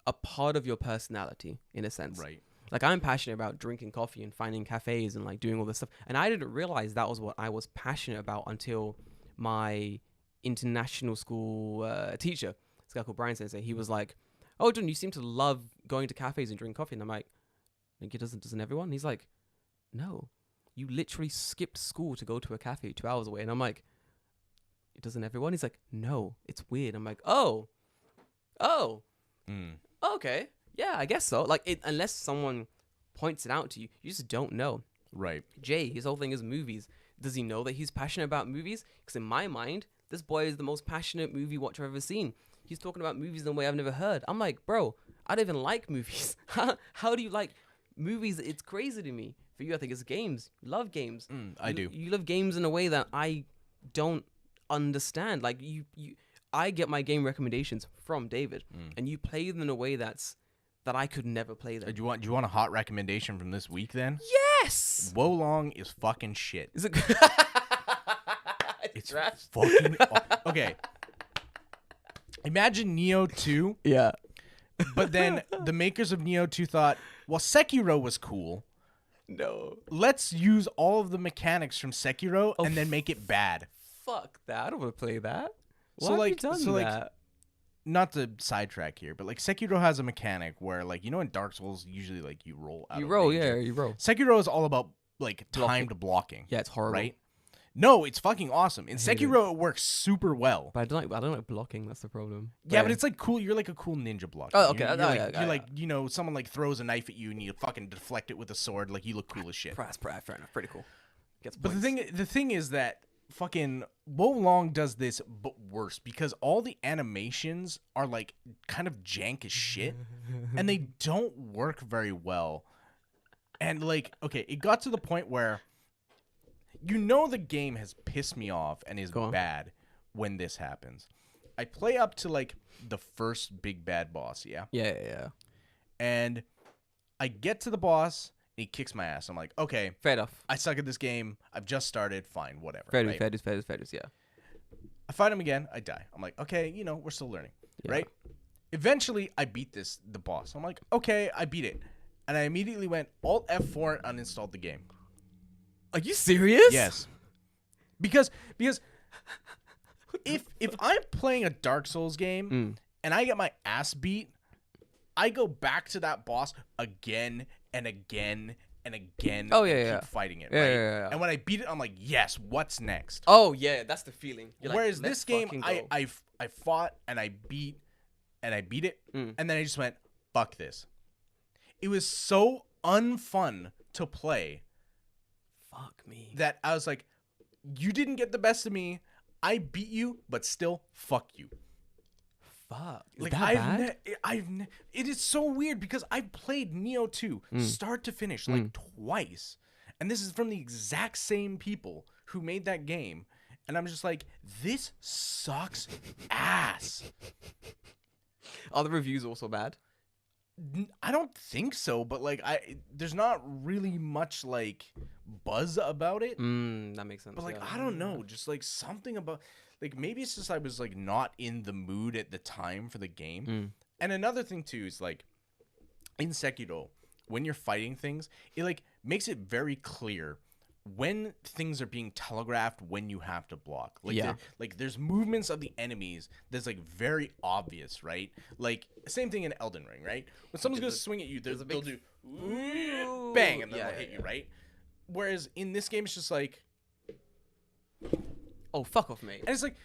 a part of your personality in a sense. Right. Like I'm passionate about drinking coffee and finding cafes and like doing all this stuff. And I didn't realize that was what I was passionate about until my international school teacher, this guy called Brian Sensei, he was like, "Oh, John, you seem to love going to cafes and drinking coffee." And I'm like, doesn't everyone? And he's like, "No, you literally skipped school to go to a cafe 2 hours away." And I'm like, "Doesn't everyone?" He's like, "No, it's weird." I'm like, oh, okay. Yeah, I guess so. Like, unless someone points it out to you, you just don't know. Right. Jay, his whole thing is movies. Does he know that he's passionate about movies? Because in my mind, this boy is the most passionate movie watcher I've ever seen. He's talking about movies in a way I've never heard. I'm like, bro, I don't even like movies. How do you like movies? It's crazy to me. For you, I think it's games. You love games. I do. You love games in a way that I don't understand. Like, I get my game recommendations from David, and you play them in a way that I could never play them. Do you want a hot recommendation from this week then? Yes! Wolong is fucking shit. Is it? It's fucking okay. Imagine Neo 2, Yeah. but then the makers of Neo 2 thought, well, Sekiro was cool. No. Let's use all of the mechanics from Sekiro and then make it bad. Fuck that. I don't want to play that. Why So, have like- you done so, like, that? Not to sidetrack here, but like Sekiro has a mechanic where, like, you know, in Dark Souls, usually like you roll out. You of roll, range. yeah, you roll. Sekiro is all about like Blocking. timed blocking. Yeah, it's horrible. Right? No, it's fucking awesome. In hate Sekiro, it works super well. But I don't like blocking. That's the problem. Yeah, but it's like cool. You're like a cool ninja blocker. Oh, okay. You're, Yeah, like, yeah, you're yeah. like, you know, someone like throws a knife at you and you fucking deflect it with a sword. Like, you look cool as shit. fair enough. Pretty cool. Gets But points. the thing is that fucking Wolong does this, but worse, because all the animations are like kind of jank as shit, and they don't work very well. And like, okay, it got to the point where, you know, the game has pissed me off and is Go on. bad when this happens. I play up to like the first big bad boss, yeah, Yeah. and I get to the boss. He kicks my ass. I'm like, okay, Fair enough. I suck at this game. I've just started. Fine, whatever. Fair right? dues, yeah. I fight him again. I die. I'm like, okay, you know, we're still learning, Yeah. right? Eventually, I beat the boss. I'm like, okay, I beat it, and I immediately went Alt F4 and uninstalled the game. Are you serious? Yes, because if I'm playing a Dark Souls game and I get my ass beat, I go back to that boss again and again and again. Oh, and yeah, keep yeah. fighting it. Yeah, right? yeah. And when I beat it, I'm like, yes, what's next? Oh yeah, that's the feeling. You're like, Whereas let's this game, fucking go. I fought and I beat it, and then I just went, fuck this. It was so unfun to play Fuck me. that I was like, you didn't get the best of me. I beat you, but still, fuck you. Fuck. Is Like, that bad? it is so weird because I've played Neo 2 start to finish like twice, and this is from the exact same people who made that game, and I'm just like, this sucks ass. Are the reviews also bad? I don't think so, but like, there's not really much like buzz about it. That makes sense. But like, yeah. I don't know, just like something about, like, maybe it's just I was like not in the mood at the time for the game. And another thing too is like, in Sekiro, when you're fighting things, it like makes it very clear when things are being telegraphed, when you have to block. Like, Yeah. there's movements of the enemies that's like very obvious, right? Like, same thing in Elden Ring, right? When someone's gonna swing at you, they'll do bang, and then they'll hit you, right? Whereas in this game, it's just like, Oh, fuck off, mate. and it's like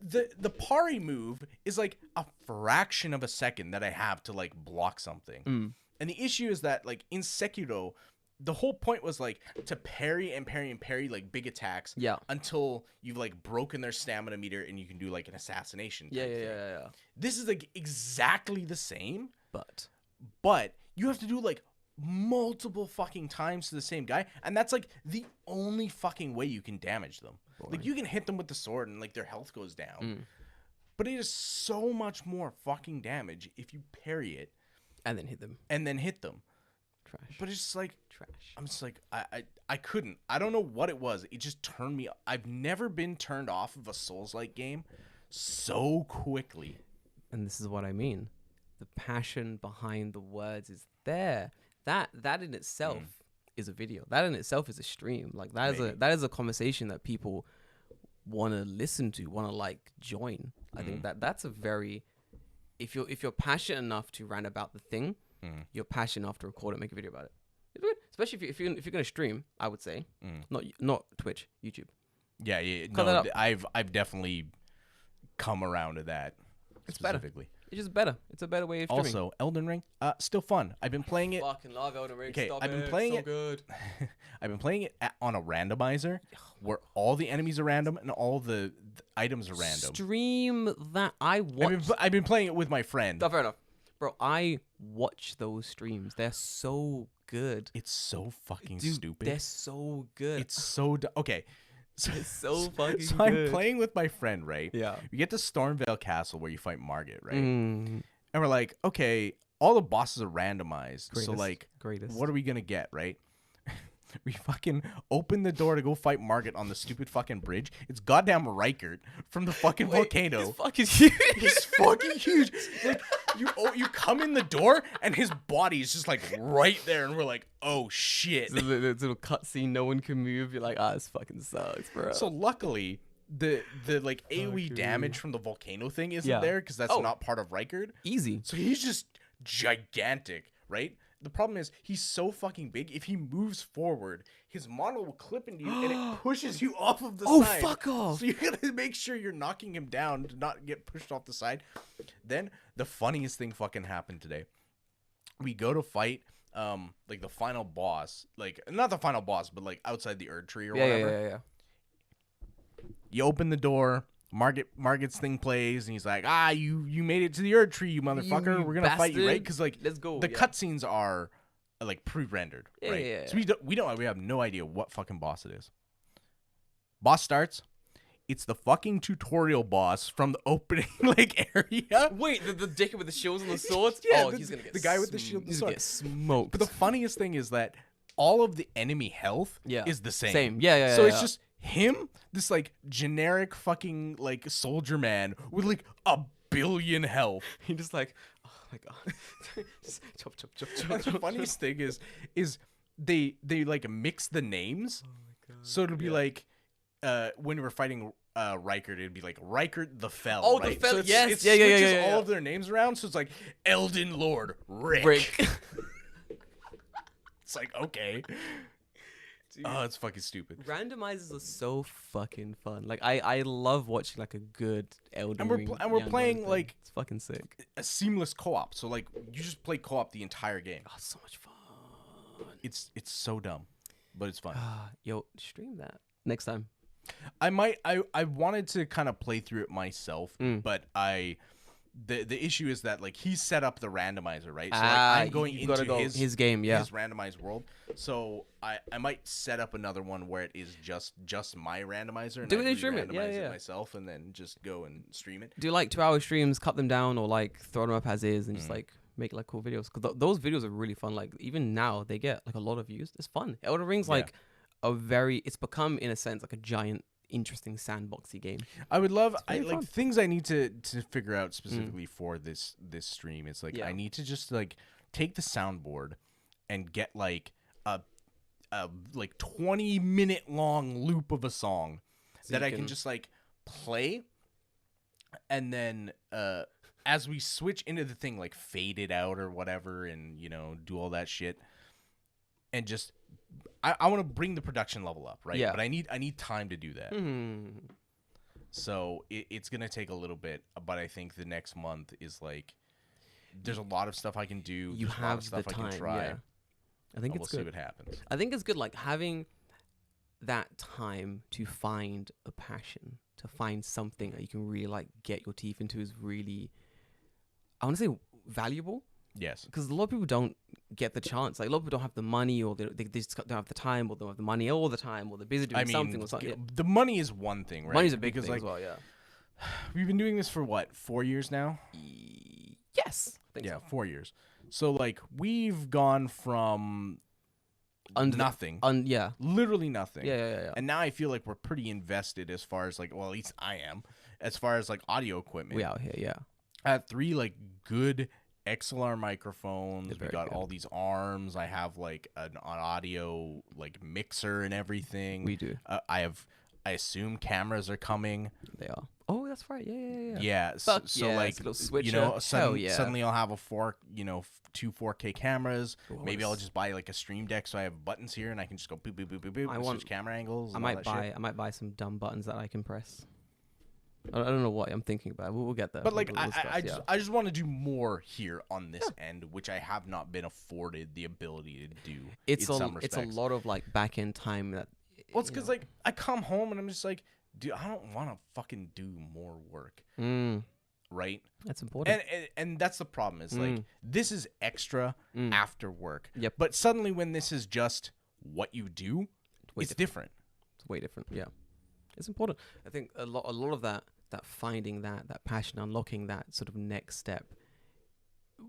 the parry move is like a fraction of a second that I have to like block something. And the issue is that like in Sekiro, the whole point was like to parry and parry and parry like big attacks Yeah. until you've like broken their stamina meter and you can do like an assassination. Yeah. type thing. Yeah. This is like exactly the same, But but you have to do like multiple fucking times to the same guy, and that's like the only fucking way you can damage them. Like you can hit them with the sword and like their health goes down. But it is so much more fucking damage if you parry it And then hit them. Trash. But it's just like Trash. I'm just like I couldn't. I don't know what it was. It just turned me. I've never been turned off of a Souls-like game so quickly. And this is what I mean. The passion behind the words is there. That in itself is a video. That in itself is a stream. Like that is a conversation that people want to listen to, want to like join. I think that's a very if you're passionate enough to rant about the thing, you're passionate enough to record it, make a video about it. Especially if you're gonna stream, I would say not Twitch, YouTube. Yeah. No, I've definitely come around to that. It's better. Specifically. It's just better. It's a better way of streaming. Also, Elden Ring, still fun. I've been playing it. Fucking love Elden Ring. Okay, Stop I've been it. playing So it. good. I've been playing it on a randomizer where all the enemies are random and all the items are random. Stream that I watch. I've been playing it with my friend. Fair enough. Bro, I watch those streams. They're so good. It's so fucking Dude, stupid. they're so good. It's so okay. So, It's so fucking so good. I'm playing with my friend, right? Yeah. We get to Stormvale Castle where you fight Margit, right? Mm, And we're like, okay, all the bosses are randomized. So Greatest. like, Greatest. what are we gonna get, right? We fucking open the door to go fight Margit on the stupid fucking bridge. It's goddamn Rykert from the fucking volcano. It's fucking huge. He's fucking huge. Like you come in the door and his body is just like right there, and we're like, oh shit. It's a little cutscene, no one can move. You're like, this fucking sucks, bro. So luckily, the like AoE damage from the volcano thing isn't Yeah. there because that's Oh. not part of Rykert. Easy. So he's just gigantic, right? The problem is he's so fucking big. If he moves forward, his model will clip into you and it pushes you off of the Oh, side. fuck off. So you gotta make sure you're knocking him down to not get pushed off the side. Then the funniest thing fucking happened today. We go to fight like the final boss, like not the final boss, but like outside the Erd tree or whatever. Yeah. You open the door. Margit's thing plays, and he's like, you made it to the Erd tree, you motherfucker. You We're gonna fight you, right? bastard. Because like Let's go. the yeah. cutscenes are like pre-rendered, Yeah, right? yeah, So we have no idea what fucking boss it is. Boss starts. It's the fucking tutorial boss from the opening like area. Wait, the dick with the shields and the swords? Yeah, oh, the- he's gonna get the guy with the shield and he's sword. gonna get smoked. But the funniest thing is that all of the enemy health is the same. Same. Yeah. So it's just him, this like generic fucking like soldier man with like 1 billion health. he just like, oh my god. Just chop. And the funniest thing is they like mix the names. Oh my god. So it'll be like when we're fighting Rykert, it'd be like Rykert the Fell. Oh, the right? Fell, So it's, yes. it Yeah, switches yeah. all of their names around. So it's like Elden Lord Rick. Rick. It's like okay. Dude. Oh, it's fucking stupid. Randomizers are so fucking fun. Like I love watching like a good Elden And we're Ring. and we're Young playing thing. like it's fucking sick. a seamless co-op. So like you just play co-op the entire game. Oh, so much fun. It's so dumb, but it's fun. Yo, stream that next time. I might. I wanted to kind of play through it myself, but the issue is that like he set up the randomizer, right? So like, I'm going you gotta into go his game, yeah. his randomized world. So I might set up another one where it is just my randomizer and Do I it and stream it. randomize Yeah. it myself and then just go and stream it. Do like 2-hour streams, cut them down, or like throw them up as is, and just like make like cool videos. Because those videos are really fun. Like even now they get like a lot of views. It's fun. Elden Ring's like it's become in a sense like a giant interesting sandboxy game. I would love pretty like fun. things I need to figure out specifically for this stream. It's like Yeah. I need to just like take the soundboard and get like a like 20-minute long loop of a song that you I can can- just like play, and then as we switch into the thing, like fade it out or whatever, and do all that shit, and just I want to bring the production level up, right? Yeah. But I need time to do that. Hmm. So it's gonna take a little bit, but I think the next month is like there's a lot of stuff I can do. You there's a lot have of stuff the I time. can try. Yeah. I think and it's we'll good. see what happens. I think it's good, like having that time to find a passion, to find something that you can really like get your teeth into is really, I want to say valuable, Yes. because a lot of people don't get the chance. Like a lot of people don't have the money, or they just don't have the time, or they don't have the money all the time, or they're busy doing something or something. The money is one thing, right? Money's a big because, thing like, as well. Yeah. we've been doing this for what, 4 years now? Yes. I think Yeah, so. 4 years. So like we've gone from nothing, yeah. literally nothing. Yeah. And now I feel like we're pretty invested as far as like, well, at least I am, as far as like audio equipment. We out here. Yeah. I had 3 like good XLR microphones. They're We very got good. all these arms. I have like an audio like mixer and everything. We do. I assume cameras are coming. They are. Oh, that's right. Yeah. Yeah. Fuck So yes, like, little switcher. you know, Hell yeah. suddenly I'll have two 4K cameras. Ooh, Maybe I'll it's- just buy like a Stream Deck so I have buttons here and I can just go boop boop boop boop boop. I and want- switch camera angles. I And all might that buy. shit. I might buy some dumb buttons that I can press. I don't know what I'm thinking about. We'll get there. But like We'll discuss, I just want to do more here on this end, which I have not been afforded the ability to do. It's in a some it's a respects. lot of like back end time that. Well, it's because like I come home and I'm just like, dude, I don't want to fucking do more work, right? That's important. And that's the problem is like this is extra after work. Yep. But suddenly when this is just what you do, way it's different. It's way different. Yeah, it's important. I think a lot of that finding that passion, unlocking that sort of next step.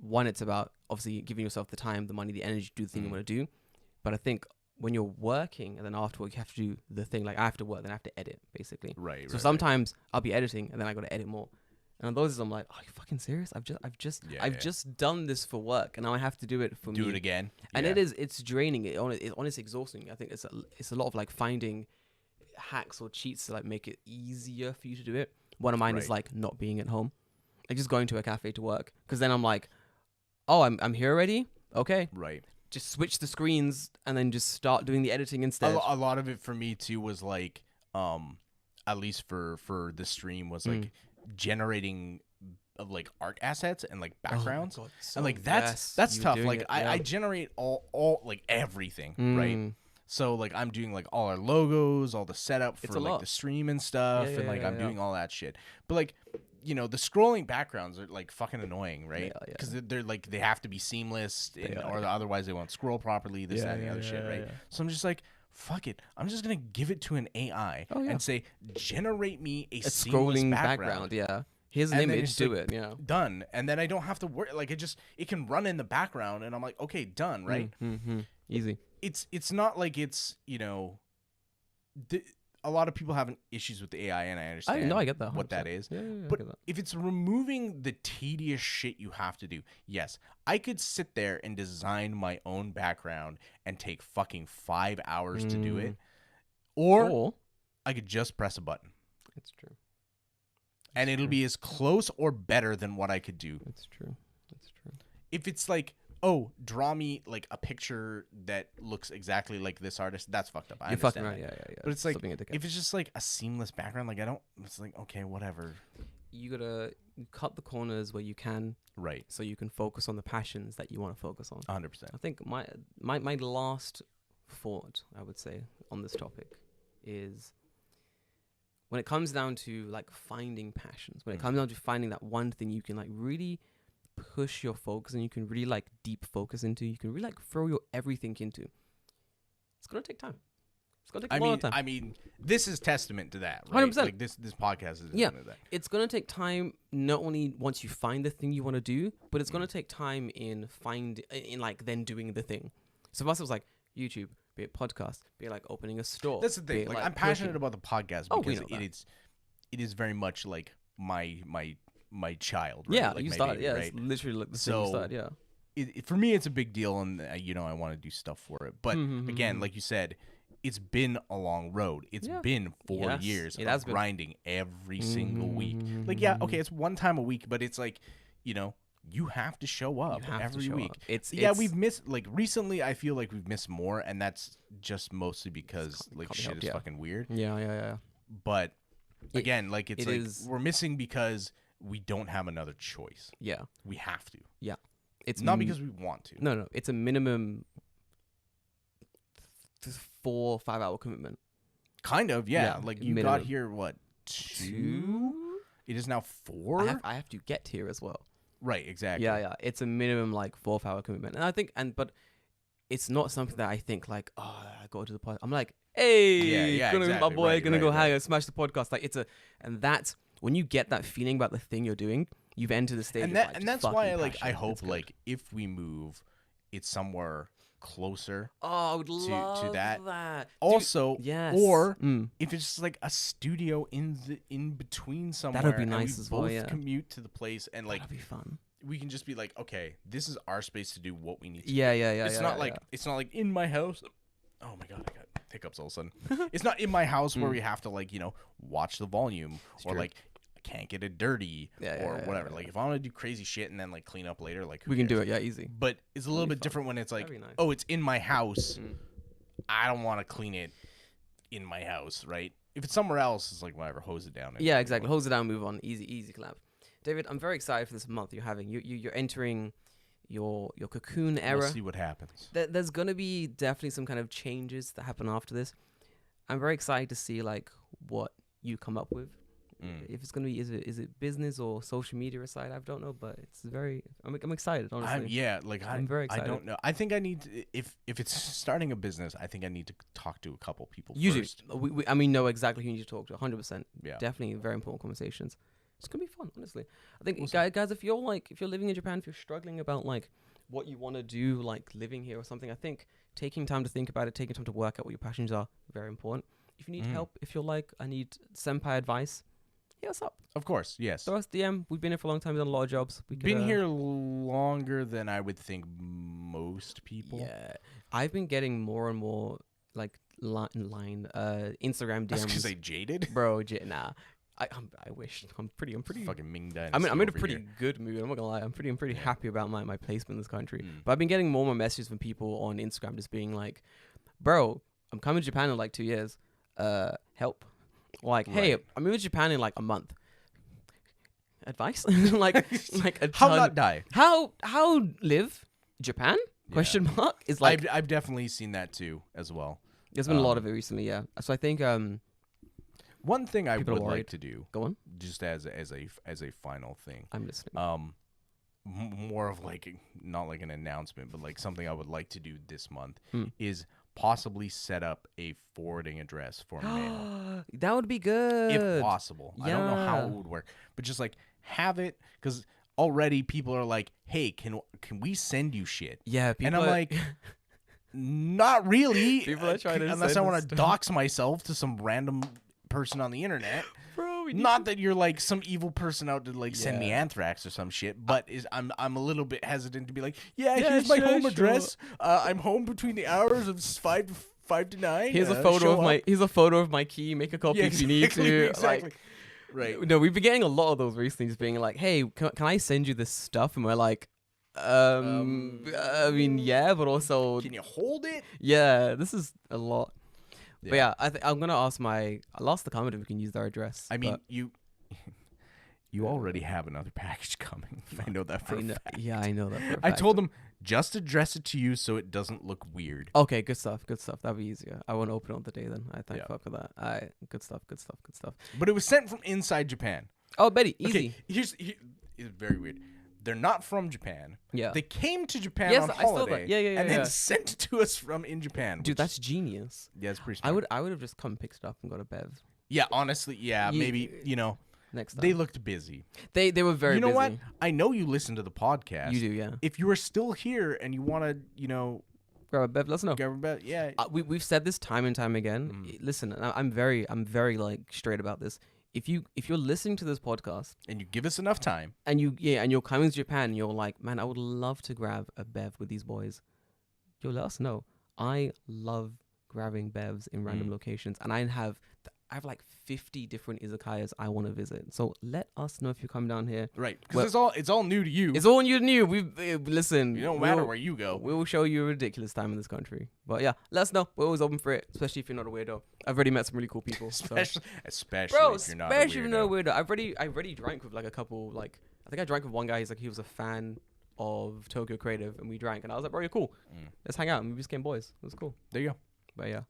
One, it's about obviously giving yourself the time, the money, the energy to do the thing you want to do. But I think when you're working and then afterward you have to do the thing, like I have to work, then I have to edit basically. Right. So sometimes I'll be editing and then I got to edit more. And on those days I'm like, are you fucking serious? I've just done this for work and now I have to do it for me. Do it again. And Yeah. it's draining. It's honestly exhausting. I think it's a lot of like finding hacks or cheats to like make it easier for you to do it. One of mine is Right. like not being at home, like just going to a cafe to work, because then I'm like, oh, I'm here already. Okay, Right. just switch the screens and then just start doing the editing instead. A lot of it for me too was like, at least for the stream was like generating of like art assets and like backgrounds. God, so and like yes, that's you tough. doing Like it, I yeah. generate all like everything, right? So like I'm doing like all our logos, all the setup It's for a like lot. the stream and stuff, Yeah, and like yeah, I'm yeah. doing all that shit. But like, you know, the scrolling backgrounds are like fucking annoying, right? Yeah. Because they're like they have to be seamless, or otherwise they won't scroll properly. This, that, and the other shit, right? So I'm just like, fuck it. I'm just gonna give it to an AI Oh, yeah. and say, generate me a a seamless scrolling background. Yeah, here's an And then image. it's Do like, it. Yeah. Done, and then I don't have to worry. Like it can run in the background, and I'm like, okay, done, right? Easy. It's not like it's, you know, a lot of people have issues with the AI, and I understand. I get that. what 100%. that is. Yeah, I But get that. if it's removing the tedious shit you have to do, yes, I could sit there and design my own background and take fucking 5 hours to do it, or I could just press a button, It's true. and it'll be as close or better than what I could do. It's true. It's true. If it's like, oh, draw me like a picture that looks exactly like this artist, that's fucked up. I You're fucking understand right. that. Yeah. But it's like, Stop being a dickhead. if it's just like a seamless background, like it's like, okay, whatever. You gotta cut the corners where you can, Right. so you can focus on the passions that you want to focus on. 100%. I think my last thought, I would say, on this topic is when it comes down to like finding passions, when it comes down to finding that one thing you can like really push your focus and you can really like deep focus into, you can really like throw your everything into, it's gonna take time. It's gonna take a lot of time. I mean, this is testament to that, right? 100%. Like this podcast is Yeah. testament to that. It's going to take time, not only once you find the thing you want to do, but it's going to take time in like then doing the thing. So for us, it was like YouTube, be it podcast, be it like opening a store. That's the be thing. it, Like I'm passionate cooking. about the podcast Oh, we because know that. it is very much like my child. Right? Yeah, like you my started. baby, Yeah, right? it's literally like the thing So, you started. Yeah. For me, it's a big deal, and you know, I want to do stuff for it. But again, like you said, it's been a long road. It's Yeah. been 4 Yes, years it of has been. grinding every single week. Like, yeah, okay, it's one time a week, but it's like, you know, you have to show up have to every show week. up. It's we've missed, like, recently I feel like we've missed more, and that's just mostly because like can't be shit helped, is yeah. fucking weird. Yeah. But again, like it's it like is- we're missing because we don't have another choice. Yeah. We have to. Yeah. It's Not because we want to. No. It's a minimum 4 or 5 hour commitment. Kind of, yeah. Yeah, Like you got minimum. here, what, 2? It is now 4. I have to get here as well. Right, exactly. Yeah, it's a minimum like 4-hour commitment, and I think, but it's not something that I think like, oh, I go to the podcast. I'm like, hey, Yeah, gonna exactly. my boy, Right, gonna right, go right. hang out, smash the podcast. Like and that's when you get that feeling about the thing you're doing, you've entered the stage. And of, that like, and just that's why fucking I passion. hope It's good. like if we move, it's somewhere closer. Oh, I would love that. that. Also, yes. or Mm. if it's just like a studio in between somewhere, be and nice we as well, both yeah. commute to the place, and like That'd be fun. we can just be like, okay, this is our space to do what we need to. Yeah, do. yeah. It's not like it's not like in my house. Oh my god, I got hiccups all of a sudden. It's not in my house where we have to like watch the volume or true. like can't get it dirty or whatever. yeah. Like if I want to do crazy shit and then like clean up later, like who We can do cares? it. Yeah, easy. But it's a little That'd be bit fun. different when it's like, That'd be nice. oh, it's in my house. I don't want to clean it in my house, right? If it's somewhere else, it's like whatever, hose it down. Yeah, exactly. Hose it down, move on. Easy collab. David, I'm very excited for this month you're having. You're entering your cocoon era. We'll see what happens. There's gonna be definitely some kind of changes that happen after this. I'm very excited to see like what you come up with. If it's gonna be, is it business or social media aside? I don't know, but it's very. I'm excited. Honestly, I'm very excited. I don't know. I think I need to, if it's starting a business, I think I need to talk to a couple people you first. do. We know exactly who you need to talk to. 100%. Yeah. Definitely very important conversations. It's gonna be fun, honestly. I think We'll see. guys, if you're living in Japan, if you're struggling about like what you want to do, like living here or something, I think taking time to think about it, taking time to work out what your passions are, very important. If you need help, if you're like, I need senpai advice, hit us up. Of course, yes. Throw us DM. We've been here for a long time. We've done a lot of jobs. We could, Been here longer than I would think most people. Yeah, I've been getting more and more like Instagram That's DMs. because they jaded. Bro, nah. I wish. I'm pretty. Fucking Ming Dynasty. I'm in a over pretty here. good mood. I'm not gonna lie. I'm pretty happy about my placement in this country. But I've been getting more and more messages from people on Instagram just being like, "Bro, I'm coming to Japan in like 2 years. Help." Like, hey, Right. I'm moving to Japan in like a month. Advice? like a How ton. not die? How live Japan? Question mark is like I've definitely seen that too as well. there's been a lot of it recently. Yeah. So I think One thing I would People are like worried. to do, go on. just as a final thing, I'm listening. more of like not like an announcement, but like something I would like to do this month Hmm. is possibly set up a forwarding address for mail, That would be good. if possible. I don't know how Yeah. it would work, but just like have it, because already people are like, "Hey, can we send you shit?" Yeah, people And I'm are- like, not really. People are trying to unless I send want us to stuff. dox myself to some random person on the internet. Bro, Not that you're like some evil person out to like send me Yeah. anthrax or some shit, but I'm a little bit hesitant to be like, yeah, Yeah, here's my sure, home sure. address. I'm home between the hours of 5 to 9. Here's a photo of show my up. here's a photo of my key. Make a copy Yeah, if you need exactly, to. exactly. Like, Right. No, we've been getting a lot of those recently, just being like, "Hey, can I send you this stuff?" And we're like, I mean, yeah, but also, Can you hold it? yeah, this is a lot. But Yeah. yeah, I'm gonna ask I'll ask the comment if we can use their address. I mean, but you already have another package coming. I know that for I a know, fact. yeah, I know that. For a I fact. told them just address it to you so it doesn't look weird. Okay, good stuff. That'd be easier. I won't open it on the day then. I thank Yeah. fuck for that. Good stuff. But it was sent from inside Japan. Oh, Betty, easy. Okay, it's very weird. They're not from Japan. Yeah. They came to Japan Yes, on I saw that. holiday. Yeah, and yeah. then sent it to us from in Japan. Dude, which- that's genius. yeah, it's pretty smart. I would have just come and picked it up and got a bev Yeah, honestly, yeah, Ye- maybe, next time. they looked busy. They were very You know busy. what? I know you listen to the podcast. You do, yeah. If you are still here and you want to, Grab a bev. Let us know. go about, yeah. We've said this time and time again. Mm-hmm. Listen, I'm very like straight about this. If you're listening to this podcast And you give us enough time. and you're coming to Japan and you're like, man, I would love to grab a bev with these boys, let us know. I love grabbing bevs in random locations, and I have like 50 different izakayas I want to visit. So let us know if you come down here. Right. Well- Because it's all new to you. It's all you knew. Listen. It don't matter where you go. We will show you a ridiculous time in this country. But yeah, let us know. We're always open for it, especially if you're not a weirdo. I've already met some really cool people. so. Especially Bro, if you're not a especially if you're not a weirdo. weirdo. I already drank with like a couple. Like I think I drank with one guy. He was a fan of Tokyo Creative, and we drank. And I was like, bro, you're cool. Let's hang out. And we became boys. It was cool. There you go. But yeah,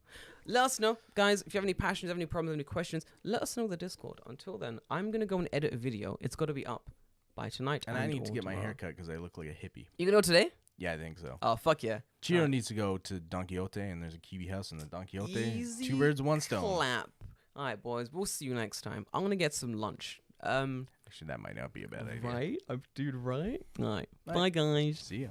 let us know, guys. If you have any passions, have any problems, any questions, let us know in the Discord. Until then, I'm gonna go and edit a video. It's got to be up by tonight. And I need to or get my tomorrow. hair cut because I look like a hippie. You gonna go today? Yeah, I think so. Oh fuck yeah! Chiro needs to go to Don Quixote, and there's a Kiwi house in the Don Quixote. Easy 2 birds, 1 stone. Clap. All right, boys. We'll see you next time. I'm gonna get some lunch. Actually, that might not be a bad idea. Right, dude. Right. All right. Right. Bye, guys. See ya.